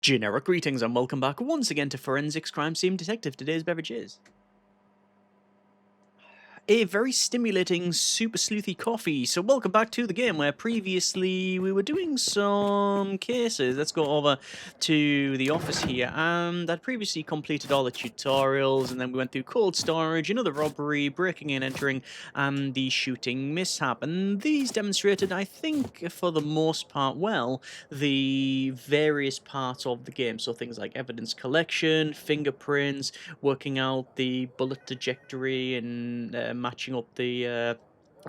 Generic greetings and welcome back once again to Forensics Crime Scene Detective. Today's beverage is a very stimulating, super sleuthy coffee. So welcome back to the game where previously we were doing some cases. Let's go over to the office here, and I'd previously completed all the tutorials, and then we went through cold storage, another robbery, breaking and entering, and the shooting mishap. And these demonstrated, I think, for the most part well, the various parts of the game. So things like evidence collection, fingerprints, working out the bullet trajectory, and matching up the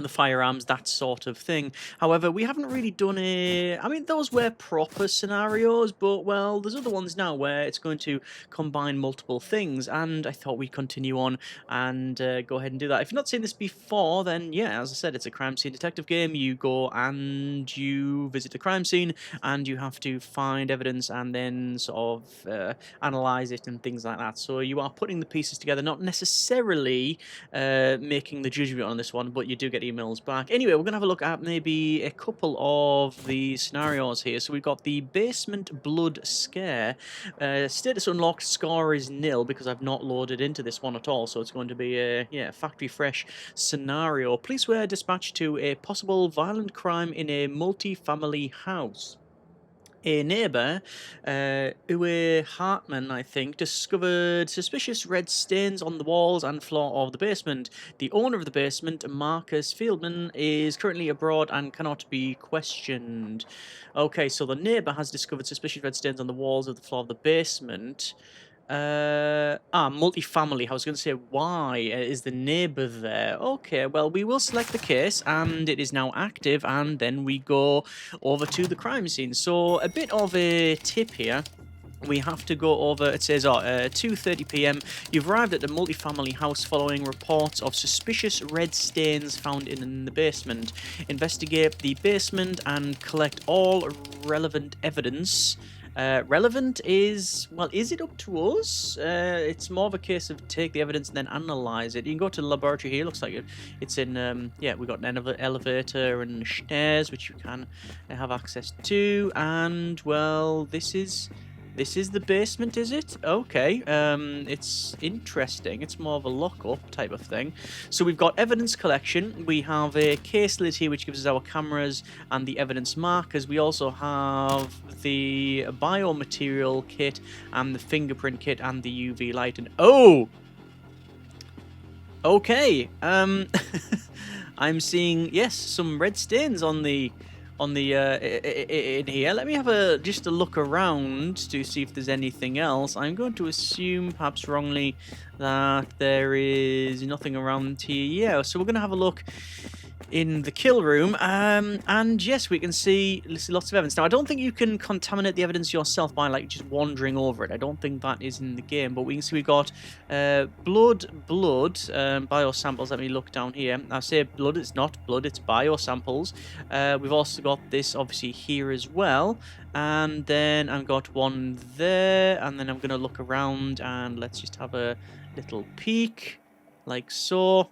firearms, that sort of thing. However, we haven't really done I mean, those were proper scenarios, but, well, there's other ones now where it's going to combine multiple things, and I thought we'd continue on and go ahead and do that. If you've not seen this before, then, yeah, as I said, it's a crime scene detective game. You go and you visit a crime scene, and you have to find evidence and then sort of analyze it and things like that. So you are putting the pieces together, not necessarily making the judgment on this one, but you do get emails back. Anyway, we're going to have a look at maybe a couple of the scenarios here. So we've got the basement blood scare. Status unlocked, score is nil because I've not loaded into this one at all. So it's going to be a factory fresh scenario. Police were dispatched to a possible violent crime in a multi-family house. A neighbour, Uwe Hartman, I think, discovered suspicious red stains on the walls and floor of the basement. The owner of the basement, Marcus Fieldman, is currently abroad and cannot be questioned. Okay, so the neighbour has discovered suspicious red stains on the walls of the floor of the basement. Multifamily. I was going to say, why is the neighbour there? Okay, well, we will select the case, and it is now active, and then we go over to the crime scene. So, a bit of a tip here. We have to go over, it says 2:30 p.m. You've arrived at the multifamily house following reports of suspicious red stains found in the basement. Investigate the basement and collect all relevant evidence. Relevant is, well, is it up to us? It's more of a case of take the evidence and then analyze it. You can go to the laboratory here. Looks like it's in, yeah, we've got an elevator and stairs, which you can have access to. And, well, this is the basement, is it? Okay, it's interesting. It's more of a lock-up type of thing. So we've got evidence collection. We have a case lid here, which gives us our cameras and the evidence markers. We also have the biomaterial kit and the fingerprint kit and the UV light. And oh, okay. I'm seeing, yes, some red stains on the in here. Let me have just a look around to see if there's anything else. I'm going to assume, perhaps wrongly, that there is nothing around here. Yeah, so we're going to have a look in the kill room, and yes, we can see lots of evidence. Now, I don't think you can contaminate the evidence yourself by, like, just wandering over it. I don't think that is in the game, but we can see we've got blood, biosamples. Let me look down here. I say blood, it's not blood, it's biosamples. We've also got this, obviously, here as well, and then I've got one there, and then I'm going to look around, and let's just have a little peek, like so.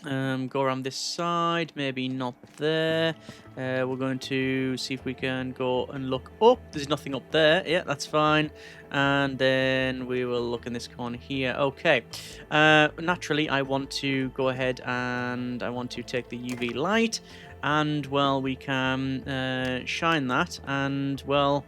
Go around this side, maybe not there. We're going to see if we can go and look up. There's nothing up there. Yeah, that's fine. And then we will look in this corner here. Okay. Naturally, I want to go ahead and I want to take the UV light. And, well, we can shine that. And, well,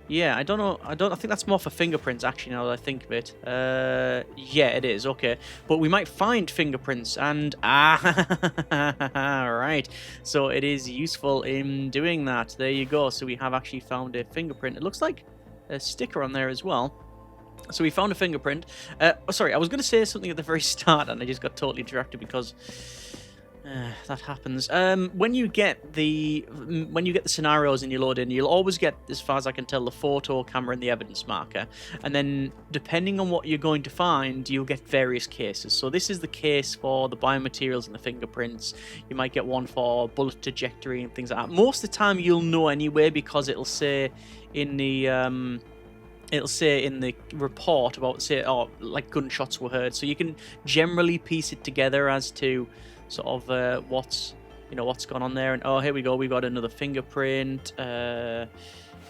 yeah, I don't know. I think that's more for fingerprints, actually, now that I think of it. Yeah, it is. Okay. But we might find fingerprints, and right. So it is useful in doing that. There you go. So we have actually found a fingerprint. It looks like a sticker on there as well. So we found a fingerprint. Sorry, I was going to say something at the very start, and I just got totally distracted because that happens. When you get the scenarios and you load in, you'll always get, as far as I can tell, the photo, camera, and the evidence marker. And then, depending on what you're going to find, you'll get various cases. So this is the case for the biomaterials and the fingerprints. You might get one for bullet trajectory and things like that. Most of the time, you'll know anyway because it'll say in the report about, say, like gunshots were heard. So you can generally piece it together as to sort of what's gone on there. And oh, here we go, we've got another fingerprint.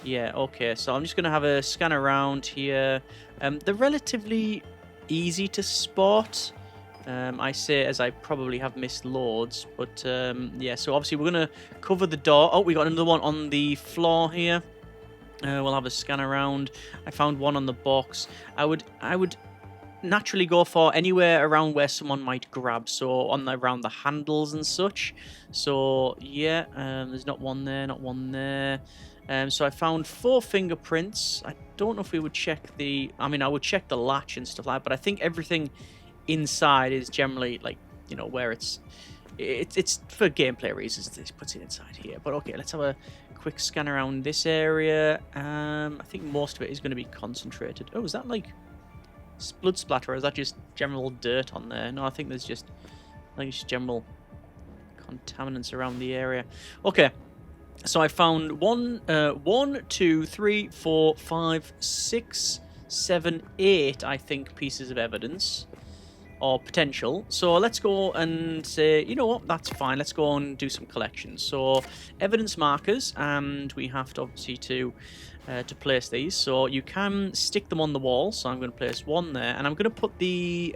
Yeah, okay. So I'm just going to have a scan around here. They're relatively easy to spot. I say as I probably have missed loads. But, yeah, so obviously we're going to cover the door. Oh, we got another one on the floor here. We'll have a scan around. I found one on the box. I would naturally go for anywhere around where someone might grab, so around the handles and such. So yeah, there's not one there, not one there. So I found 4 fingerprints. I don't know if we would check I mean, I would check the latch and stuff like that, but I think everything inside is generally like, you know, where it's for gameplay reasons. It puts it inside here. But okay, let's have a quick scan around this area. I think most of it is going to be concentrated. Oh, is that like blood splatter, or is that just general dirt on there? No, I think there's just like general contaminants around the area. Okay, so I found 1, 2, 3, 4, 5, 6, 7, 8, I think, pieces of evidence or potential. So let's go and say, you know what, that's fine. Let's go and do some collections. So evidence markers, and we have to obviously to place these. So you can stick them on the wall. So I'm going to place 1 there, and I'm going to put the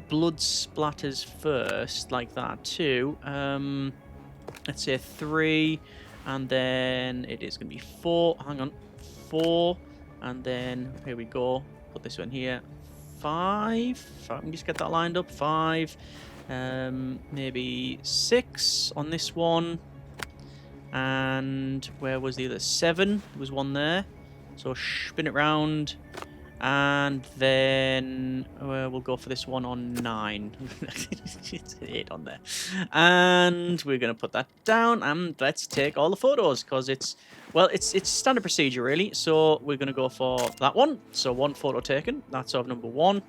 blood splatters first, like that too. Let's say 3, and then it is going to be 4. Hang on, 4, and then here we go. Put this one here. 5. If I can just get that lined up. 5. Maybe 6 on this one. And where was the other? 7. There was one there. So spin it round. And then we'll go for this one on 9. It's an 8 on there. And we're going to put that down. And let's take all the photos, because it's standard procedure, really. So we're going to go for that one. So 1 photo taken. That's of number 1.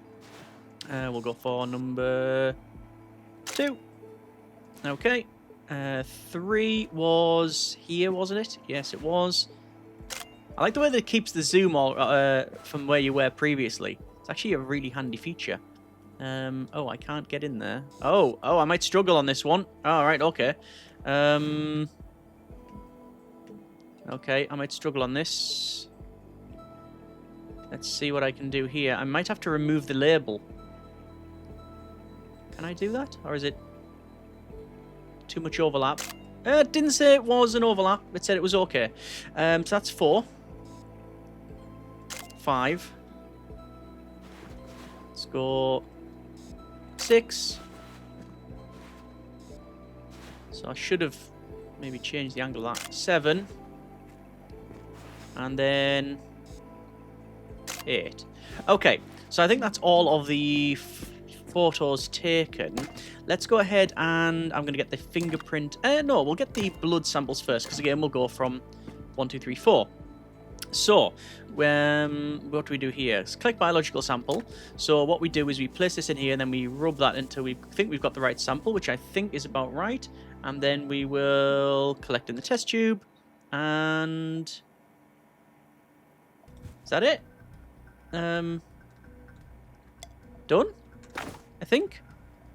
We'll go for number 2. Okay. 3 was here, wasn't it? Yes, it was. I like the way that it keeps the zoom all, from where you were previously. It's actually a really handy feature. Oh, I can't get in there. Oh, I might struggle on this one. All right, okay. Okay, I might struggle on this. Let's see what I can do here. I might have to remove the label. Can I do that? Or is it too much overlap? It didn't say it was an overlap. It said it was okay. So that's 4. 5. Let's go 6. So I should have maybe changed the angle of that. 7. And then 8. Okay, so I think that's all of the photos taken. Let's go ahead and I'm going to get the fingerprint. No, we'll get the blood samples first, because again, we'll go from 1, 2, 3, 4. So, what do we do here? Let's click biological sample. So what we do is we place this in here, and then we rub that until we think we've got the right sample, which I think is about right. And then we will collect in the test tube. And is that it? Done? I think.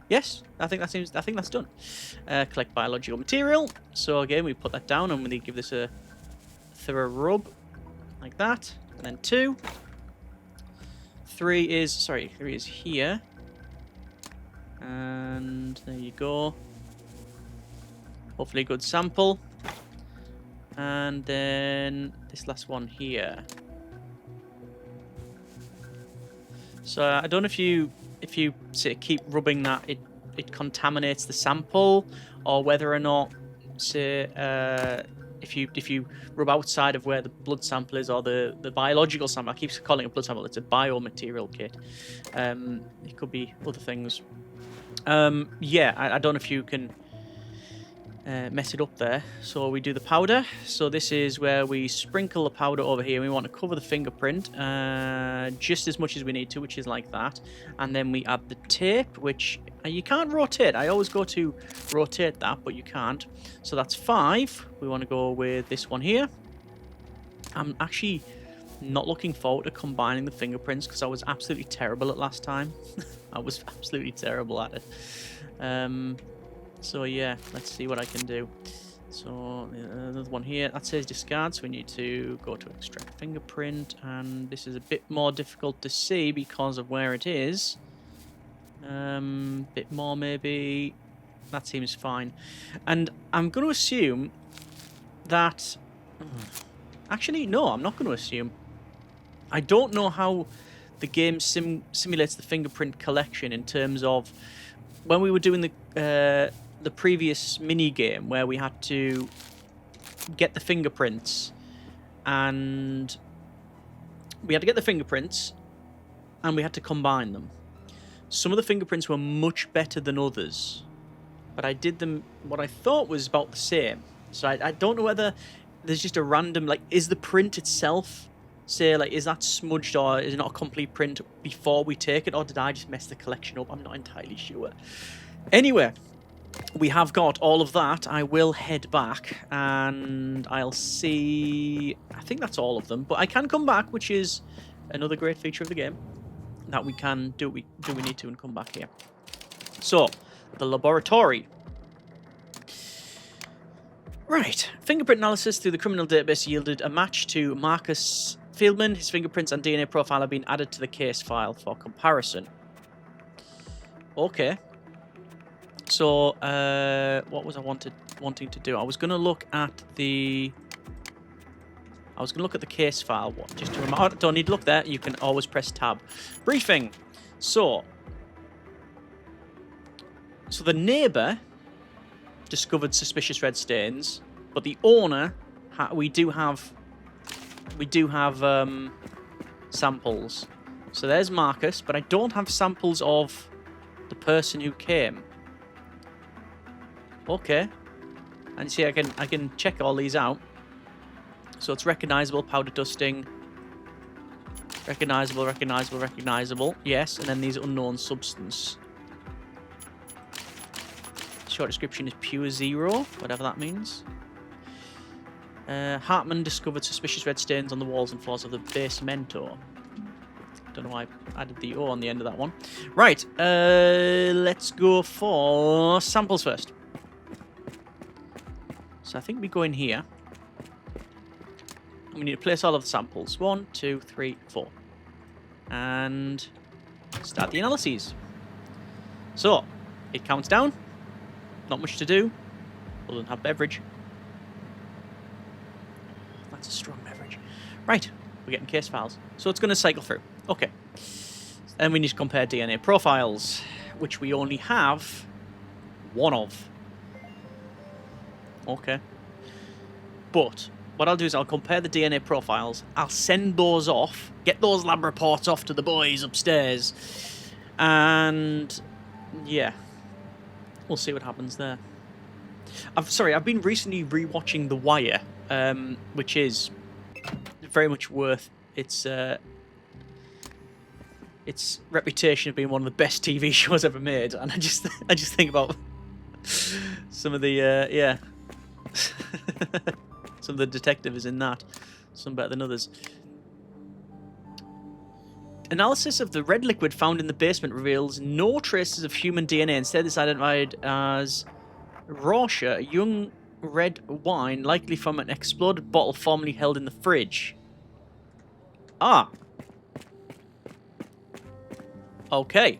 Yes, I think that's done. Collect biological material. So again, we put that down, and we give this a thorough rub, like that. And then 2. 3 is here. And there you go. Hopefully a good sample. And then this last one here. So I don't know if you say keep rubbing that, it contaminates the sample, or whether or not, say, if you rub outside of where the blood sample is, or the biological sample. I keep calling it blood sample. It's a biomaterial kit. It could be other things. Yeah, I don't know if you can mess it up there. So we do the powder. So this is where we sprinkle the powder over here. We want to cover the fingerprint just as much as we need to, which is like that. And then we add the tape, which you can't rotate. I always go to rotate that, but you can't. So that's 5. We want to go with this one here. I'm actually not looking forward to combining the fingerprints, because I was absolutely terrible at last time. I was absolutely terrible at it. So yeah, let's see what I can do. So another one here that says discard, so we need to go to extract fingerprint, and this is a bit more difficult to see because of where it is. Bit more maybe. That seems fine, and I'm going to assume that. Actually, no, I'm not going to assume. I don't know how the game simulates the fingerprint collection in terms of when we were doing the previous mini game where we had to get the fingerprints, and we had to combine them. Some of the fingerprints were much better than others, but I did them what I thought was about the same. So I don't know whether there's just a random, like, is the print itself, say, like, is that smudged or is it not a complete print before we take it, or did I just mess the collection up? I'm not entirely sure. Anyway, we have got all of that. I will head back and I'll see. I think that's all of them, but I can come back, which is another great feature of the game, that we can do. We need to and come back here. So, the laboratory. Right. Fingerprint analysis through the criminal database yielded a match to Marcus Fieldman. His fingerprints and DNA profile have been added to the case file for comparison. Okay. So, what was I wanting to do? I was going to look at the case file. What? Just to remind. Oh, don't need to look there. You can always press tab. Briefing. So the neighbour discovered suspicious red stains, but the owner, we do have samples. So there's Marcus, but I don't have samples of the person who came. Okay, and see, I can check all these out. So it's recognizable, powder dusting, recognizable. Yes, and then these unknown substance. Short description is pure zero, whatever that means. Hartman discovered suspicious red stains on the walls and floors of the basemento. Don't know why I added the O on the end of that one. Right, let's go for samples first. So I think we go in here. And we need to place all of the samples. 1, 2, 3, 4. And start the analyses. So, it counts down. Not much to do, other than have beverage. That's a strong beverage. Right, we're getting case files. So it's going to cycle through. Okay. And we need to compare DNA profiles, which we only have one of. Okay. But what I'll do is I'll compare the DNA profiles. I'll send those off, get those lab reports off to the boys upstairs. And yeah. We'll see what happens there. I've been recently rewatching The Wire, which is very much worth its reputation of being one of the best TV shows ever made. And I just think about some of the some of the detectives in that. Some better than others. Analysis of the red liquid found in the basement reveals no traces of human DNA. Instead, it's identified as Rorschach, a young red wine, likely from an exploded bottle formerly held in the fridge. Ah. Okay.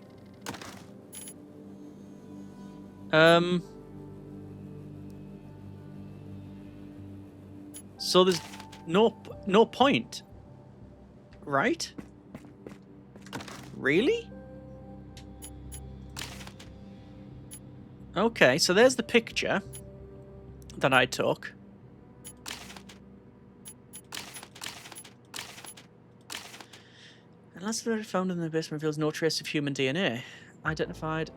So there's no point, right? Really? Okay, so there's the picture that I took. Unless the found in the basement reveals no trace of human DNA. Identified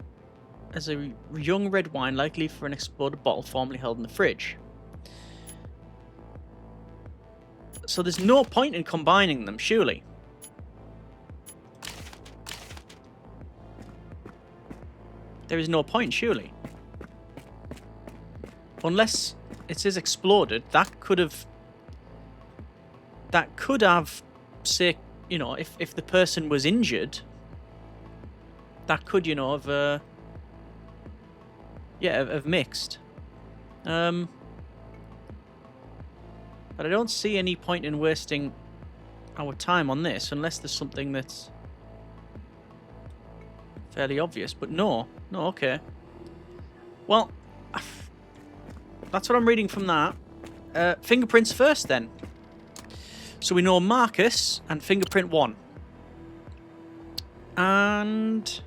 as a young red wine, likely for an exploded bottle formerly held in the fridge. So there's no point in combining them, surely. There is no point, surely. Unless it says exploded, that could have, say, you know, if the person was injured, that could, you know, have mixed. But I don't see any point in wasting our time on this unless there's something that's fairly obvious. But no. No, okay. Well, that's what I'm reading from that. Fingerprints first, then. So we know Marcus and fingerprint 1. And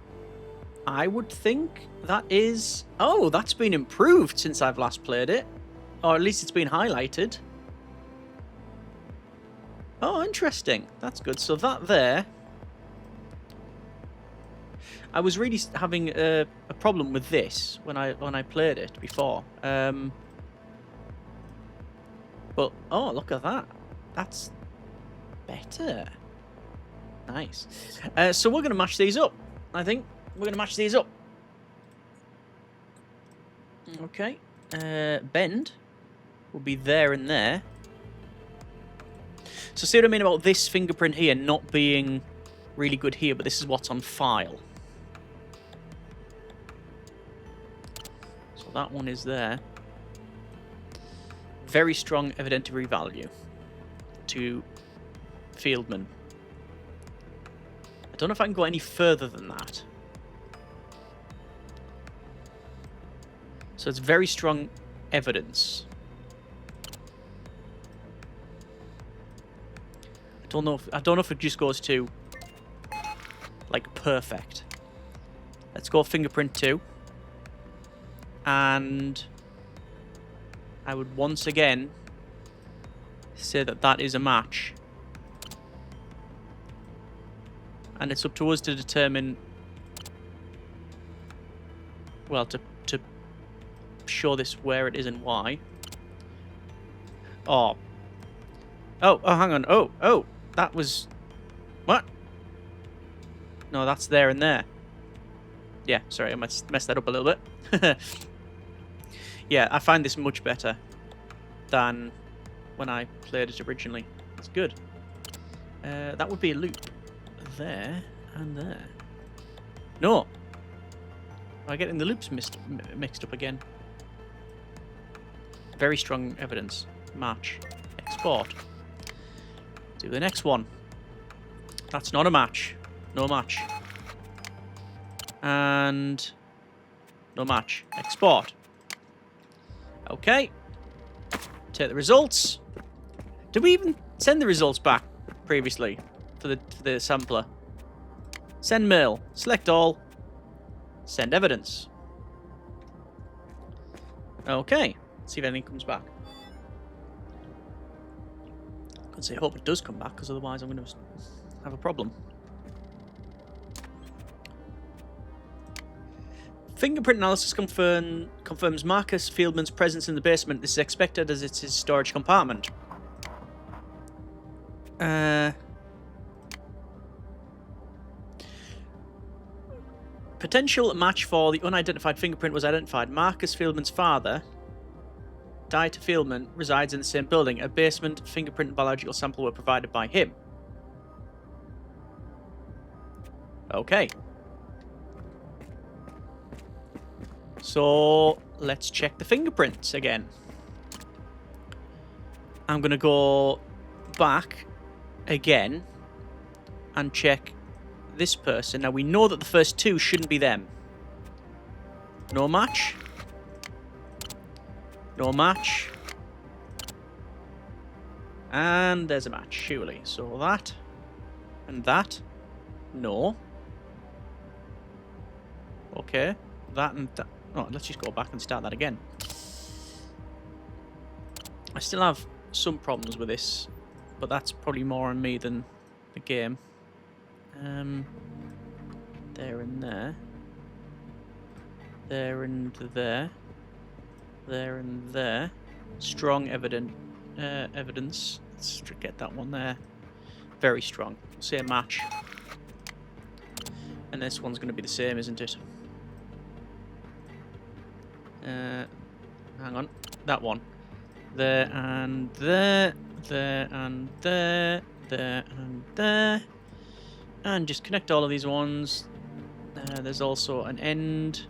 I would think that is... Oh, that's been improved since I've last played it. Or at least it's been highlighted. Oh, interesting. That's good. So that there... I was really having a problem with this when I played it before. But, oh, look at that. That's better. Nice. So we're going to match these up, I think. We're going to match these up. Okay. Bend will be there and there. So see what I mean about this fingerprint here not being really good here, but this is what's on file. So that one is there. Very strong evidentiary value to Fieldman. I don't know if I can go any further than that. So it's very strong evidence. I don't know if it just goes to like perfect. Let's go fingerprint 2. And I would once again say that that is a match. And it's up to us to determine, well, to show this where it is and why. Oh, hang on. Oh, that was... What? No, that's there and there. Yeah, sorry, I messed that up a little bit. Yeah, I find this much better than when I played it originally. It's good. That would be a loop. There and there. No! Am I getting the loops mixed up again? Very strong evidence. Match. Export. Do the next one. That's not a match. No match. And... no match. Export. Okay. Take the results. Did we even send the results back previously for the sampler? Send mail. Select all. Send evidence. Okay. See if anything comes back. I could say I hope it does come back, because otherwise I'm going to have a problem. Fingerprint analysis confirms Marcus Fieldman's presence in the basement. This is expected as it's his storage compartment. Potential match for the unidentified fingerprint was identified. Marcus Fieldman's father, Dieter Fieldman, resides in the same building. A basement fingerprint and biological sample were provided by him. Okay. So, let's check the fingerprints again. I'm going to go back again and check this person. Now, we know that the first two shouldn't be them. No match. No match. And there's a match, surely. So that and that. No. Okay. That and that. Oh, let's just go back and start that again. I still have some problems with this, but that's probably more on me than the game. There and there. There and there. There and there. Strong evidence. Let's get that one there. Very strong. Say a match. And this one's going to be the same, isn't it? Hang on. That one. There and there. There and there. There and there. And just connect all of these ones. There's also an end.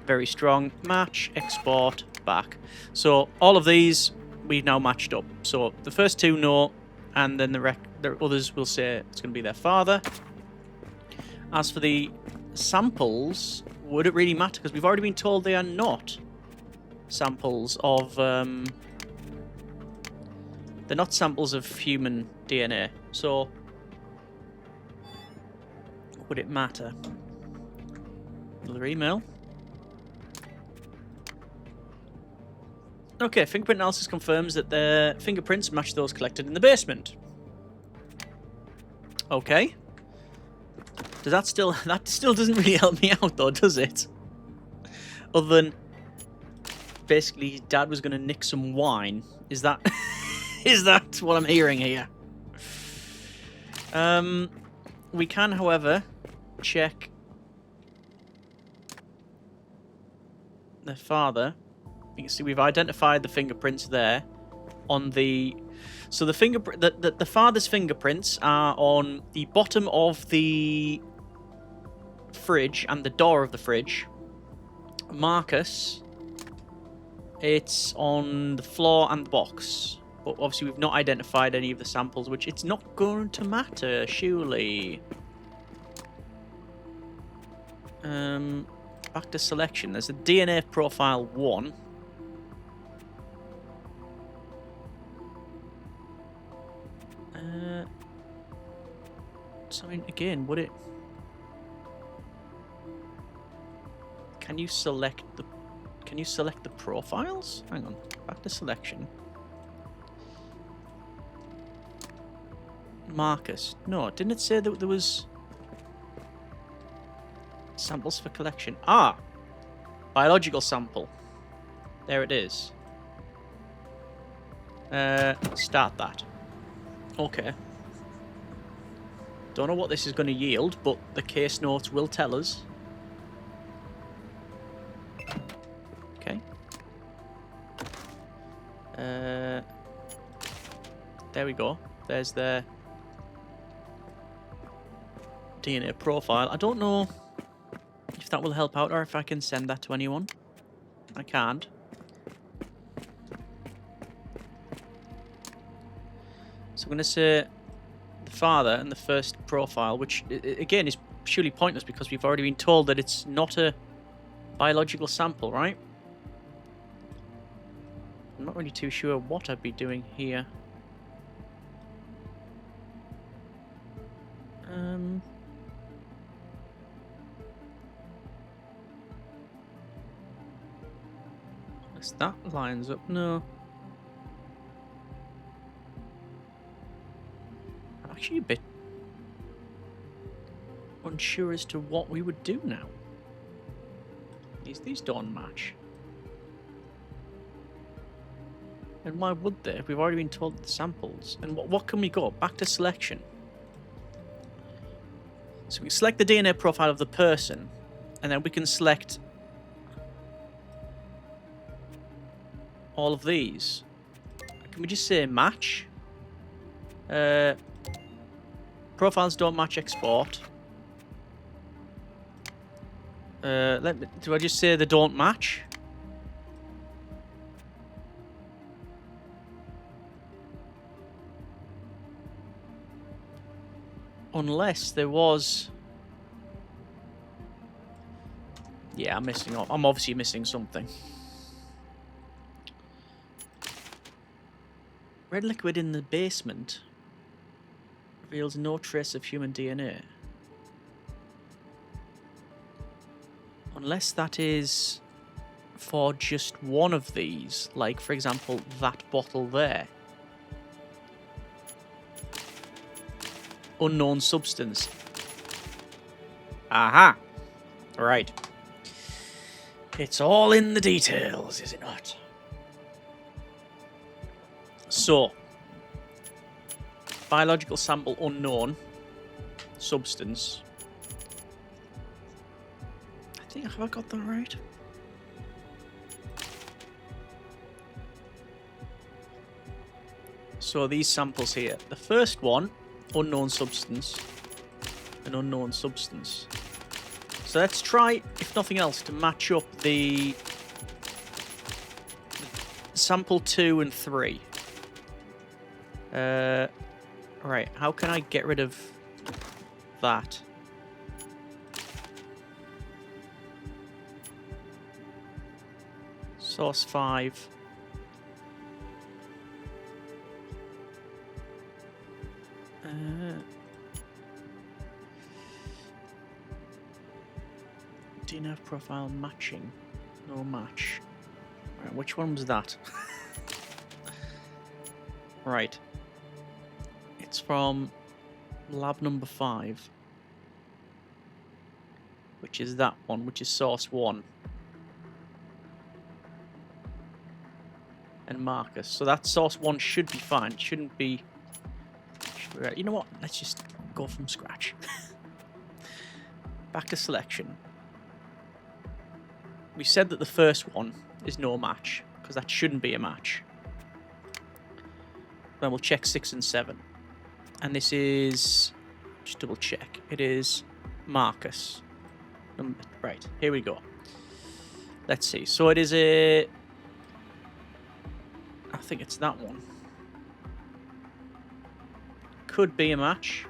Very strong. Match. Export. Back. So all of these we've now matched up. So the first two know, and then the others will say it's going to be their father. As for the samples, would it really matter? Because we've already been told they are not samples of... they're not samples of human DNA. So would it matter? Another email. Okay, fingerprint analysis confirms that the fingerprints match those collected in the basement. Okay. Does that still... That still doesn't really help me out, though, does it? Other than... Basically, his dad was going to nick some wine. Is that... is that what I'm hearing here? We can, however, check... the father. You can see we've identified the fingerprints there on the... So the the father's fingerprints are on the bottom of the fridge and the door of the fridge. Marcus, it's on the floor and the box. But obviously we've not identified any of the samples, which it's not going to matter, surely. Back to selection. There's a DNA profile 1. So I mean, again, would it... Can you select the... Can you select the profiles? Hang on. Back to selection. Marcus. No, didn't it say that there was... Samples for collection? Ah! Biological sample. There it is. Start that. Okay. Don't know what this is going to yield, but the case notes will tell us. Okay. There we go. There's the DNA profile. I don't know if that will help out or if I can send that to anyone. I can't. So I'm going to say the father and the first profile, which again is purely pointless because we've already been told that it's not a biological sample, right? I'm not really too sure what I'd be doing here. Unless that lines up, no. I'm actually a bit unsure as to what we would do now. These don't match. And why would they? We've already been told the samples. And what can we go? Back to selection. So we select the DNA profile of the person, and then we can select all of these. Can we just say match? Profiles don't match export. Do I just say they don't match? Unless there was... Yeah, I'm obviously missing something. Red liquid in the basement reveals no trace of human DNA. Unless that is for just one of these, like, for example, that bottle there. Unknown substance. Aha! Right. It's all in the details, is it not? So, biological sample unknown. Substance. Have I got that right? So these samples here. The first one, unknown substance. An unknown substance. So let's try, if nothing else, to match up the sample 2 and 3. Right, how can I get rid of that? Source 5. DNF profile matching. No match. Right, which one was that? Right. It's from lab number 5. Which is that one, which is source 1. And Marcus. So that source 1 should be fine. It shouldn't be... You know what? Let's just go from scratch. Back to selection. We said that the first one is no match, because that shouldn't be a match. Then we'll check 6 and 7. And this is... Just double check. It is Marcus. Right, here we go. Let's see. So it is a... I think it's that one. Could be a match.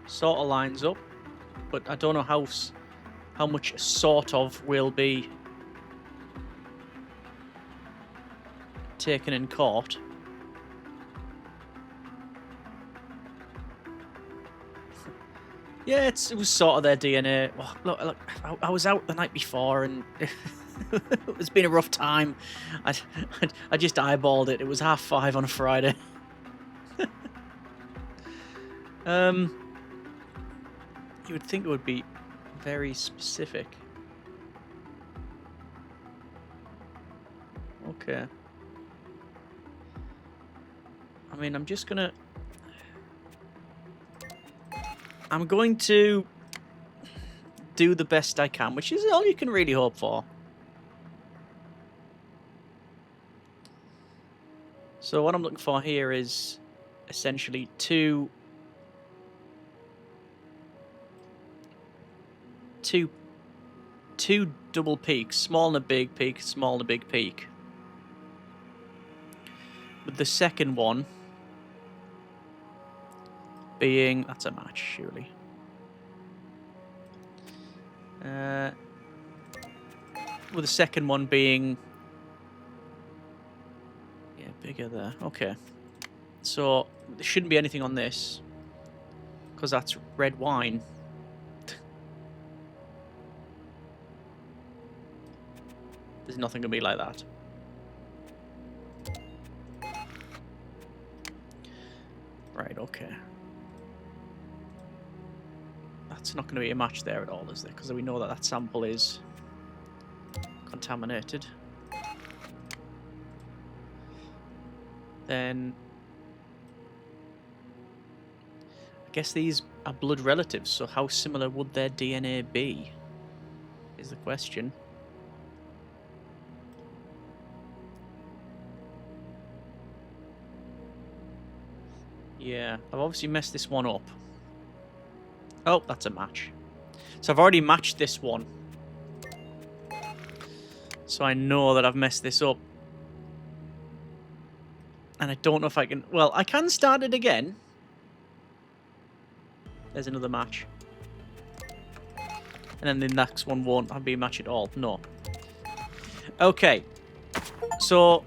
Sort of lines up, but I don't know how much sort of will be taken in court. Yeah, it was sort of their DNA. Oh, look, I was out the night before and it's been a rough time. I just eyeballed it. It was 5:30 on a Friday. You would think it would be very specific. Okay. I mean, I'm going to do the best I can, which is all you can really hope for. So what I'm looking for here is essentially two double peaks, small and a big peak, small and a big peak. With the second one being... That's a match, surely. With the second one being... Yeah, bigger there. Okay. So, there shouldn't be anything on this. Because that's red wine. There's nothing going to be like that. Right, okay. That's not going to be a match there at all, is there? Because we know that that sample is contaminated. Then... I guess these are blood relatives, so how similar would their DNA be? Is the question. Yeah, I've obviously messed this one up. Oh, that's a match. So I've already matched this one. So I know that I've messed this up. And I don't know if I can... Well, I can start it again. There's another match. And then the next one won't be a match at all. No. Okay. So...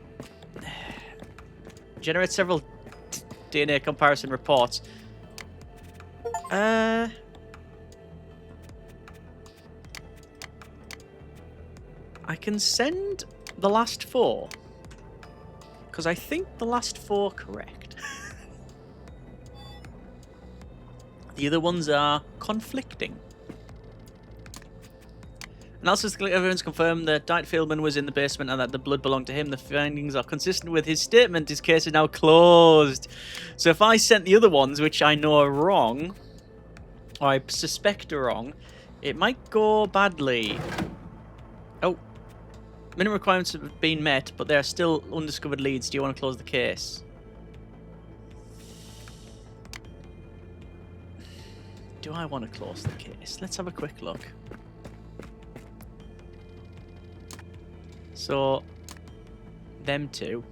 Generate several... DNA comparison reports. I can send the last 4. Because I think the last 4 correct. The other ones are conflicting. Analysis of evidence confirmed that Dwight Fieldman was in the basement and that the blood belonged to him. The findings are consistent with his statement. His case is now closed. So if I sent the other ones, which I know are wrong, or I suspect are wrong, it might go badly. Oh. Minimum requirements have been met, but there are still undiscovered leads. Do you want to close the case? Do I want to close the case? Let's have a quick look. So, them two.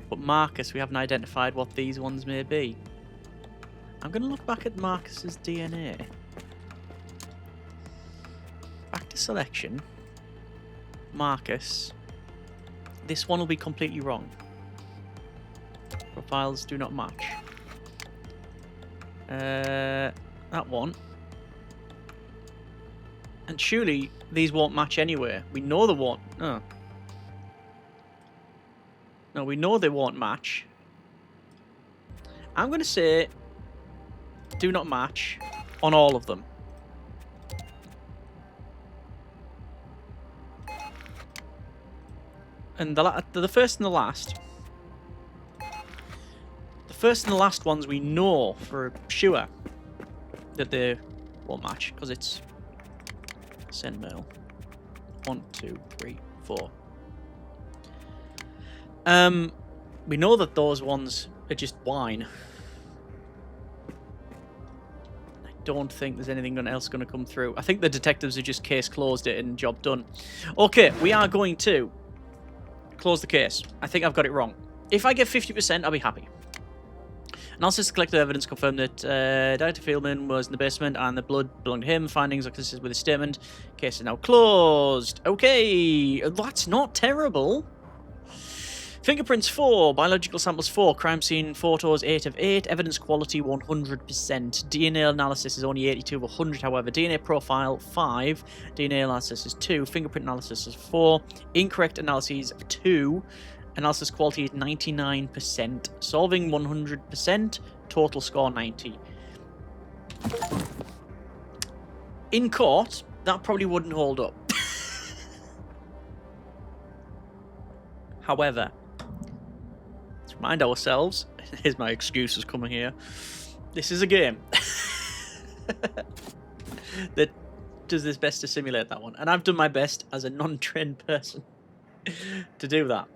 But Marcus, we haven't identified what these ones may be. I'm going to look back at Marcus's DNA. Back to selection. Marcus. This one will be completely wrong. Profiles do not match. That one. And surely these won't match anyway. We know they won't. Oh. No, we know they won't match. I'm going to say do not match on all of them. And the first and the last. The first and the last ones we know for sure that they won't match because it's send mail. 1, 2, 3, 4. We know that those ones are just wine. I don't think there's anything else going to come through. I think the detectives have just case closed it and job done. Okay, we are going to close the case. I think I've got it wrong. If I get 50%, I'll be happy. Analysis of collected evidence confirmed that Dr. Fieldman was in the basement and the blood belonged to him. Findings are consistent with his statement. Case is now closed. Okay, that's not terrible. Fingerprints 4, biological samples 4, crime scene photos 8 of 8, evidence quality 100%. DNA analysis is only 82 of 100, however. DNA profile 5, DNA analysis is 2, fingerprint analysis is 4, incorrect analyses 2, analysis quality is 99%, solving 100%, total score 90. In court, that probably wouldn't hold up. However, let's remind ourselves, here's my excuses coming here, this is a game that does its best to simulate that one. And I've done my best as a non-trained person to do that.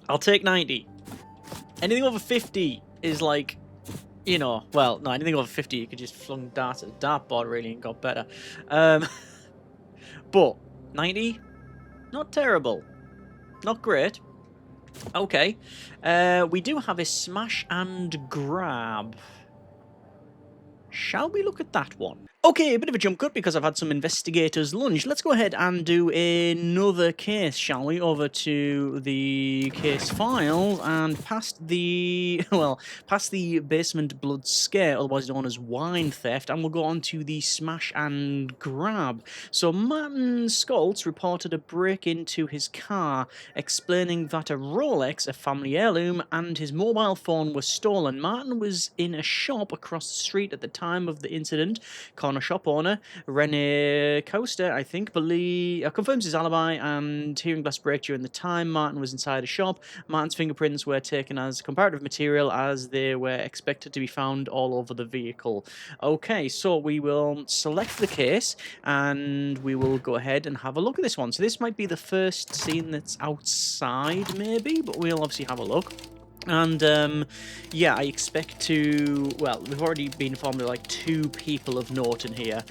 I'll take 90. Anything over 50 is like, you know, well, no, anything over 50 you could just flung darts at a dartboard really and got better. But 90, not terrible. Not great. Okay. We do have a smash and grab. Shall we look at that one? Okay, a bit of a jump cut because I've had some investigators' lunch. Let's go ahead and do another case, shall we? Over to the case files and past the, well, past the basement blood scare, otherwise known as wine theft, and we'll go on to the smash and grab. So Martin Skoltz reported a break into his car, explaining that a Rolex, a family heirloom, and his mobile phone were stolen. Martin was in a shop across the street at the time of the incident. Shop owner Rene Costa, I think, confirms his alibi, and hearing glass break during the time Martin was inside a shop. Martin's fingerprints were taken as comparative material as they were expected to be found all over the vehicle. Okay, so we will select the case and we will go ahead and have a look at this one. So this might be the first scene that's outside, maybe, but we'll obviously have a look. And, yeah, I expect to, well, we've already been informed of, like, 2 people of note in here.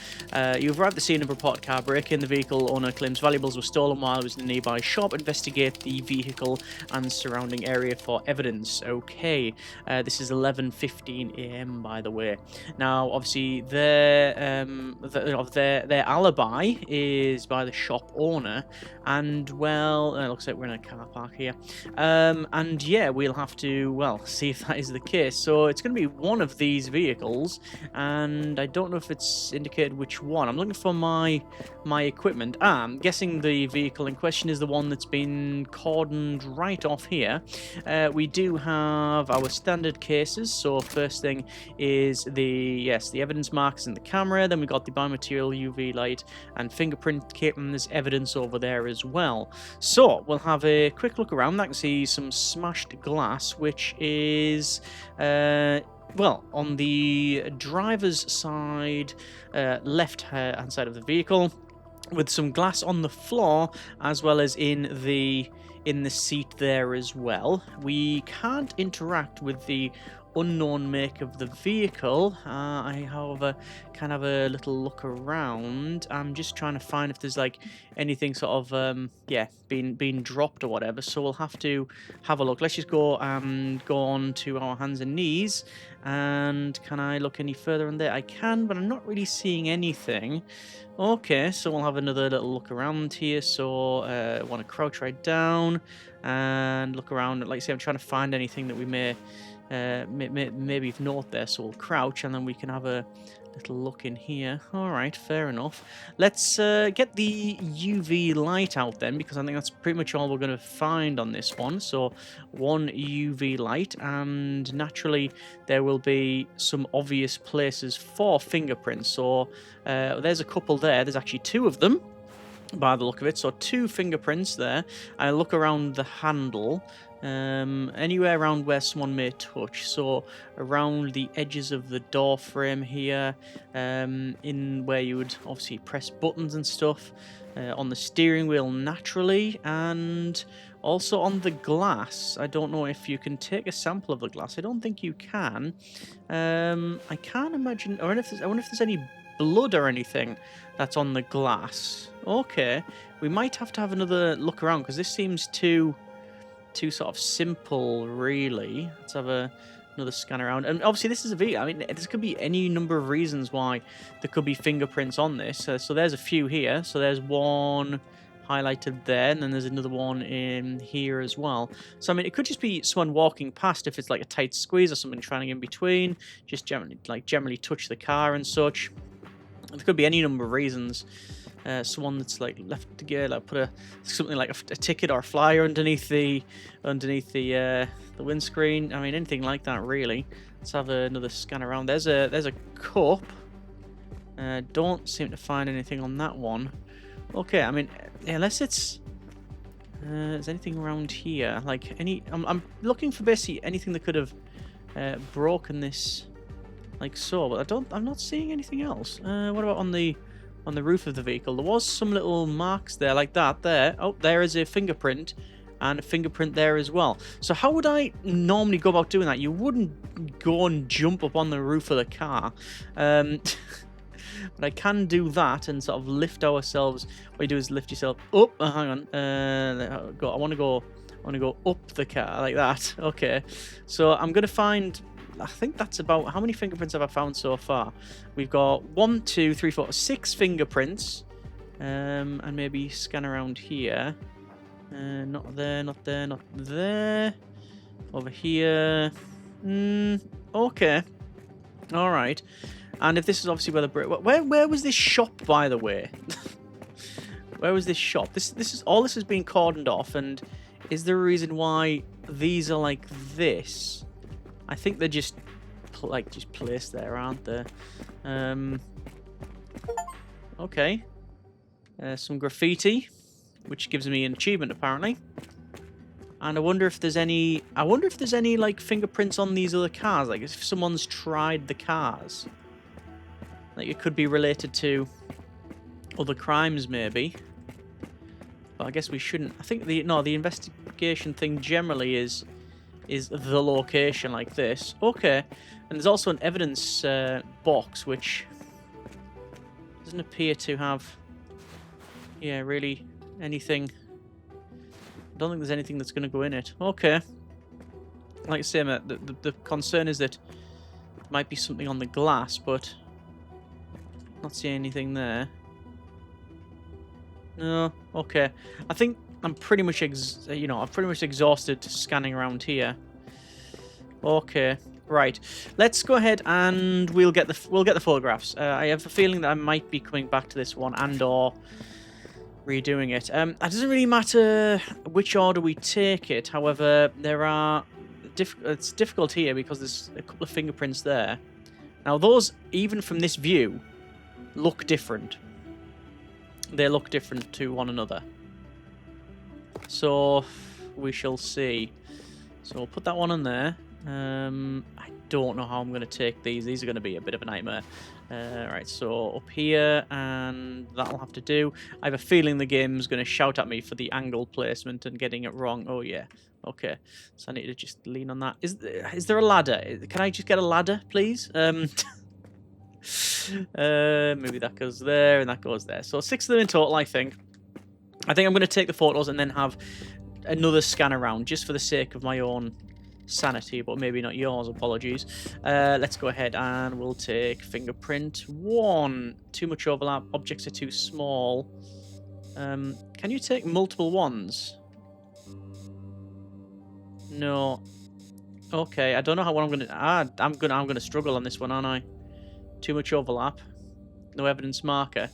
You've arrived at the scene of a reported car break-in. The vehicle owner claims valuables were stolen while he was in a nearby shop. Investigate the vehicle and surrounding area for evidence. Okay, this is 11:15 a.m., by the way. Now, obviously, their alibi is by the shop owner, and, well, it looks like we're in a car park here. And, yeah, we'll have to, well, see if that is the case. So it's going to be one of these vehicles, and I don't know if it's indicated which one. I'm looking for my equipment. I'm guessing the vehicle in question is the one that's been cordoned right off here. We do have our standard cases. So first thing is the evidence marks in the camera. Then we got the biomaterial, UV light, and fingerprint kit, and there's evidence over there as well. So we'll have a quick look around. I can see some smashed glass, which is well, on the driver's side, left hand side of the vehicle, with some glass on the floor as well as in the seat there as well. We can't interact with the unknown make of the vehicle. I, however, can have a little look around. I'm just trying to find if there's like anything sort of yeah, being dropped or whatever. So we'll have to have a look. Let's just go on to our hands and knees. And can I look any further in there? I can, but I'm not really seeing anything. Okay, so we'll have another little look around here. So I want to crouch right down and look around. Like I say, I'm trying to find anything that we may maybe note there. So we'll crouch and then we can have a little look in here. All right, fair enough. Let's get the UV light out then, because I think that's pretty much all we're going to find on this one. So one UV light, and naturally there will be some obvious places for fingerprints. So there's a couple there. There's actually two of them by the look of it. So two fingerprints there. I look around the handle. Anywhere around where someone may touch, so around the edges of the door frame here, in where you would obviously press buttons and stuff, on the steering wheel naturally, and also on the glass. I don't know if you can take a sample of the glass. I don't think you can. I can't imagine, or I wonder if there's any blood or anything that's on the glass. Okay, we might have to have another look around, because this seems too sort of simple, really. Let's have another scan around. And obviously this is a vehicle. I mean, this could be any number of reasons why there could be fingerprints on this. So there's a few here. So there's one highlighted there, and then there's another one in here as well. So I mean, it could just be someone walking past, if it's like a tight squeeze or something, trying to get in between, just generally touch the car and such. There could be any number of reasons. Someone that's like left to get, like put something like a ticket or a flyer underneath the windscreen. I mean, anything like that, really. Let's have another scan around. There's a cup. Don't seem to find anything on that one. Okay, I mean, unless it's is anything around here, like any? I'm looking for basically anything that could have broken this, like so. But I'm not seeing anything else. What about on the roof of the vehicle? There was some little marks there, like that there. Oh, there is a fingerprint, and a fingerprint there as well. So how would I normally go about doing that? You wouldn't go and jump up on the roof of the car. But I can do that and sort of lift ourselves. What you do is lift yourself up. Hang on. I want to go up the car like that. Okay. So I'm going to find, I think that's about, how many fingerprints have I found so far? We've got 1, 2, 3, 4, 6 fingerprints. And maybe scan around here. Not there, not there, not there. Over here. Okay. All right. And if this is obviously where the where was this shop, by the way? Where was this shop? This is all. This has been cordoned off, and is there a reason why these are like this? I think they're just placed there, aren't they? Okay. Some graffiti, which gives me an achievement apparently. And I wonder if there's any. Like fingerprints on these other cars. Like if someone's tried the cars. Like it could be related to other crimes, maybe. But I guess we shouldn't. I think the investigation thing generally is the location like this. Okay, and there's also an evidence box which doesn't appear to have, really anything. I don't think there's anything that's going to go in it. Okay. Like I say, mate, the concern is that there might be something on the glass, but not seeing anything there. No. Okay. I think I'm pretty much I've pretty much exhausted scanning around here. Okay. Right. Let's go ahead and we'll get the photographs. I have a feeling that I might be coming back to this one and/or redoing it. It doesn't really matter which order we take it. However, it's difficult here because there's a couple of fingerprints there. Now, those, even from this view, look different. They look different to one another. So we shall see. So we'll put that one in there. I don't know how I'm going to take these. These are going to be a bit of a nightmare. Right, so up here, and that'll have to do. I have a feeling the game's going to shout at me for the angle placement and getting it wrong. Oh, yeah. Okay, so I need to just lean on that. Is there a ladder? Can I just get a ladder, please? Maybe that goes there, and that goes there. So 6 of them in total, I think. I think I'm going to take the photos and then have another scan around, just for the sake of my own sanity, but maybe not yours. Apologies. Let's go ahead and we'll take fingerprint 1. Too much overlap. Objects are too small. Can you take multiple ones? No. Okay, I don't know what I'm gonna. I'm gonna struggle on this one, aren't I? Too much overlap. No evidence marker.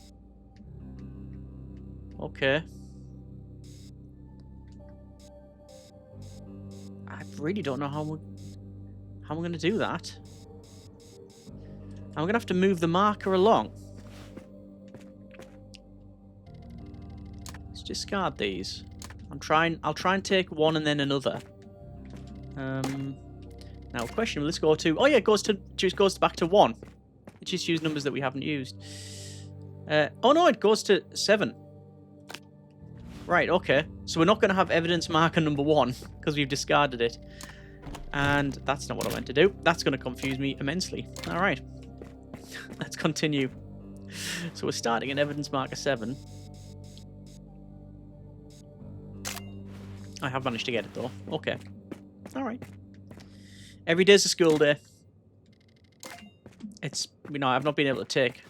Okay. I really don't know how I'm going to do that. I'm going to have to move the marker along. Let's discard these. I'll try and take one and then another. Now, question will this go to? Oh yeah, it goes back to 1. It just used numbers that we haven't used. Oh no, it goes to 7. Right, okay. So we're not going to have evidence marker number 1 because we've discarded it. And that's not what I meant to do. That's going to confuse me immensely. All right. Let's continue. So we're starting at evidence marker 7. I have managed to get it though. Okay. All right. Every day's a school day. I've not been able to take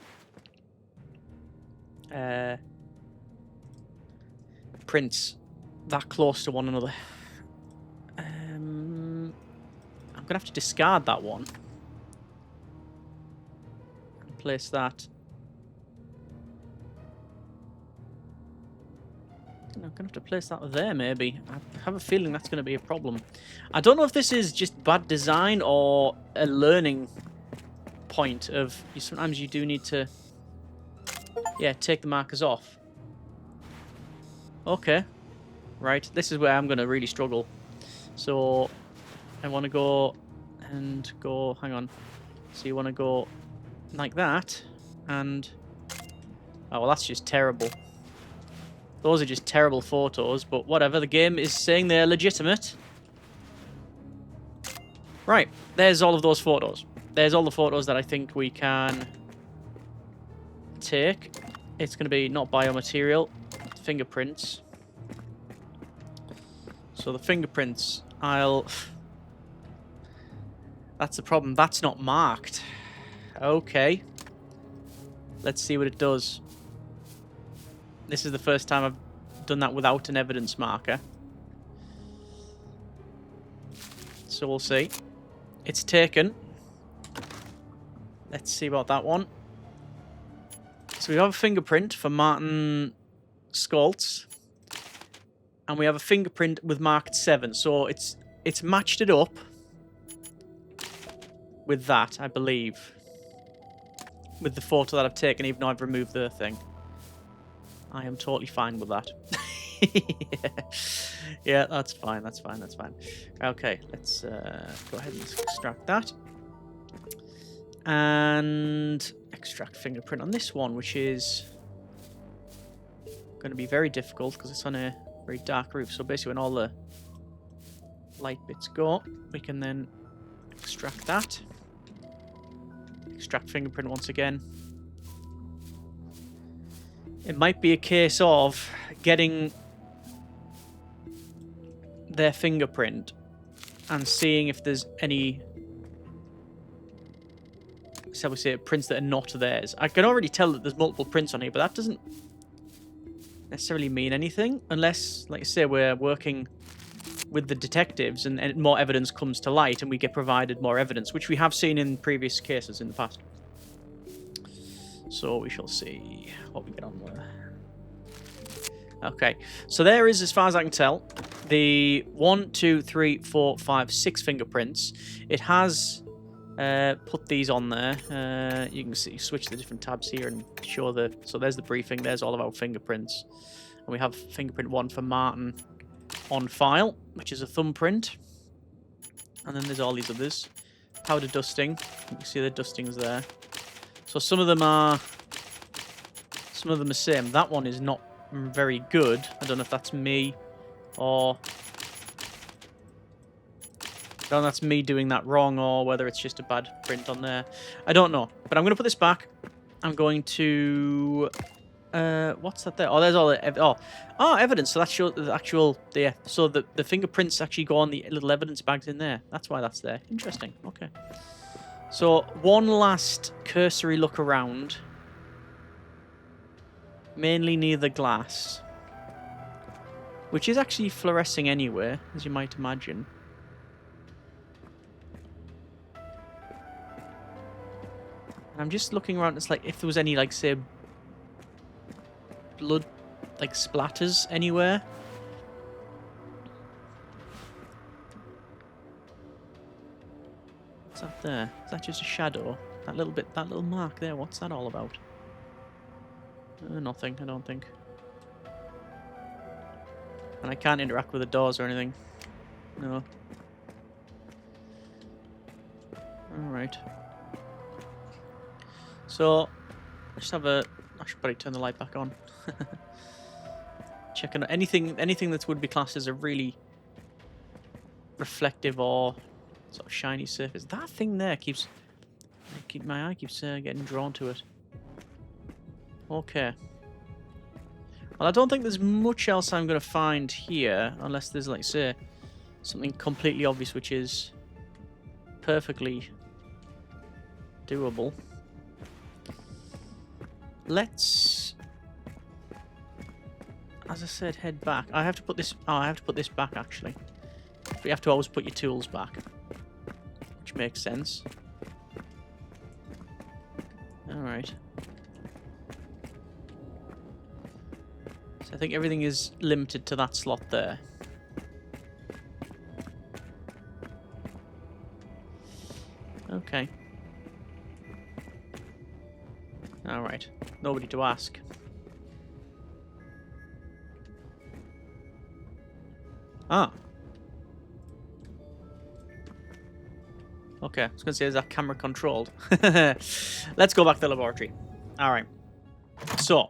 prints that close to one another. I'm gonna have to discard that one and place that. I'm gonna have to place that there, maybe. I have a feeling that's gonna be a problem. I don't know if this is just bad design or a learning point of sometimes you do need to, yeah, take the markers off. Okay, right, this is where I'm gonna really struggle. So I want to go and go, hang on, so you want to go like that, and oh well, that's just terrible. Those are just terrible photos, but whatever, the game is saying they're legitimate. Right, there's all of those photos. There's all the photos that I think we can take. It's going to be not biomaterial, fingerprints. So the fingerprints, that's the problem, that's not marked. Okay. Let's see what it does. This is the first time I've done that without an evidence marker. So we'll see. It's taken. Let's see about that one. So we have a fingerprint for Martin Skoltz. And we have a fingerprint with marked 7. So it's matched it up with that, I believe. With the photo that I've taken, even though I've removed the thing. I am totally fine with that. Yeah, that's fine, that's fine, that's fine. Okay, let's go ahead and extract that. And extract fingerprint on this one, which is going to be very difficult because it's on a very dark roof. So basically when all the light bits go, we can then extract that. Extract fingerprint once again. It might be a case of getting their fingerprint and seeing if there's any, shall we say, prints that are not theirs. I can already tell that there's multiple prints on here, but that doesn't necessarily mean anything unless, like I say, we're working with the detectives and more evidence comes to light and we get provided more evidence, which we have seen in previous cases in the past. So we shall see what we get on there. Okay, so there is, as far as I can tell, the 1, 2, 3, 4, 5, 6 fingerprints. It has put these on there. You can see, switch the different tabs here and show the. So there's the briefing. There's all of our fingerprints, and we have fingerprint 1 for Martin on file, which is a thumbprint. And then there's all these others. Powder dusting. You can see the dustings there. So some of them are same. That one is not very good. I don't know if that's me or... I don't know if that's me doing that wrong or whether it's just a bad print on there. I don't know. But I'm going to put this back. I'm going to... what's that there? Oh, there's all the... evidence. So that shows the actual... Yeah. So the fingerprints actually go on the little evidence bags in there. That's why that's there. Interesting. Okay. So one last cursory look around. Mainly near the glass. Which is actually fluorescing anyway, as you might imagine. I'm just looking around. It's like if there was any, like, say, blood, like, splatters anywhere. What's that there? Is that just a shadow? That little mark there, what's that all about? Nothing, I don't think. And I can't interact with the doors or anything. No. Alright. So, just have a... I should probably turn the light back on. Checking anything that would be classed as a really reflective or sort of shiny surface. That thing there keeps... my eye keeps getting drawn to it. Okay. Well, I don't think there's much else I'm going to find here, unless there's, like, say, something completely obvious, which is perfectly doable. Let's, as I said, head back. I have to put this... Oh, I have to put this back, actually. But you have to always put your tools back, which makes sense. Alright. So I think everything is limited to that slot there. Okay. Alright. Nobody to ask. Ah. Okay, I was going to say, is that camera controlled? Let's go back to the laboratory. Alright. So,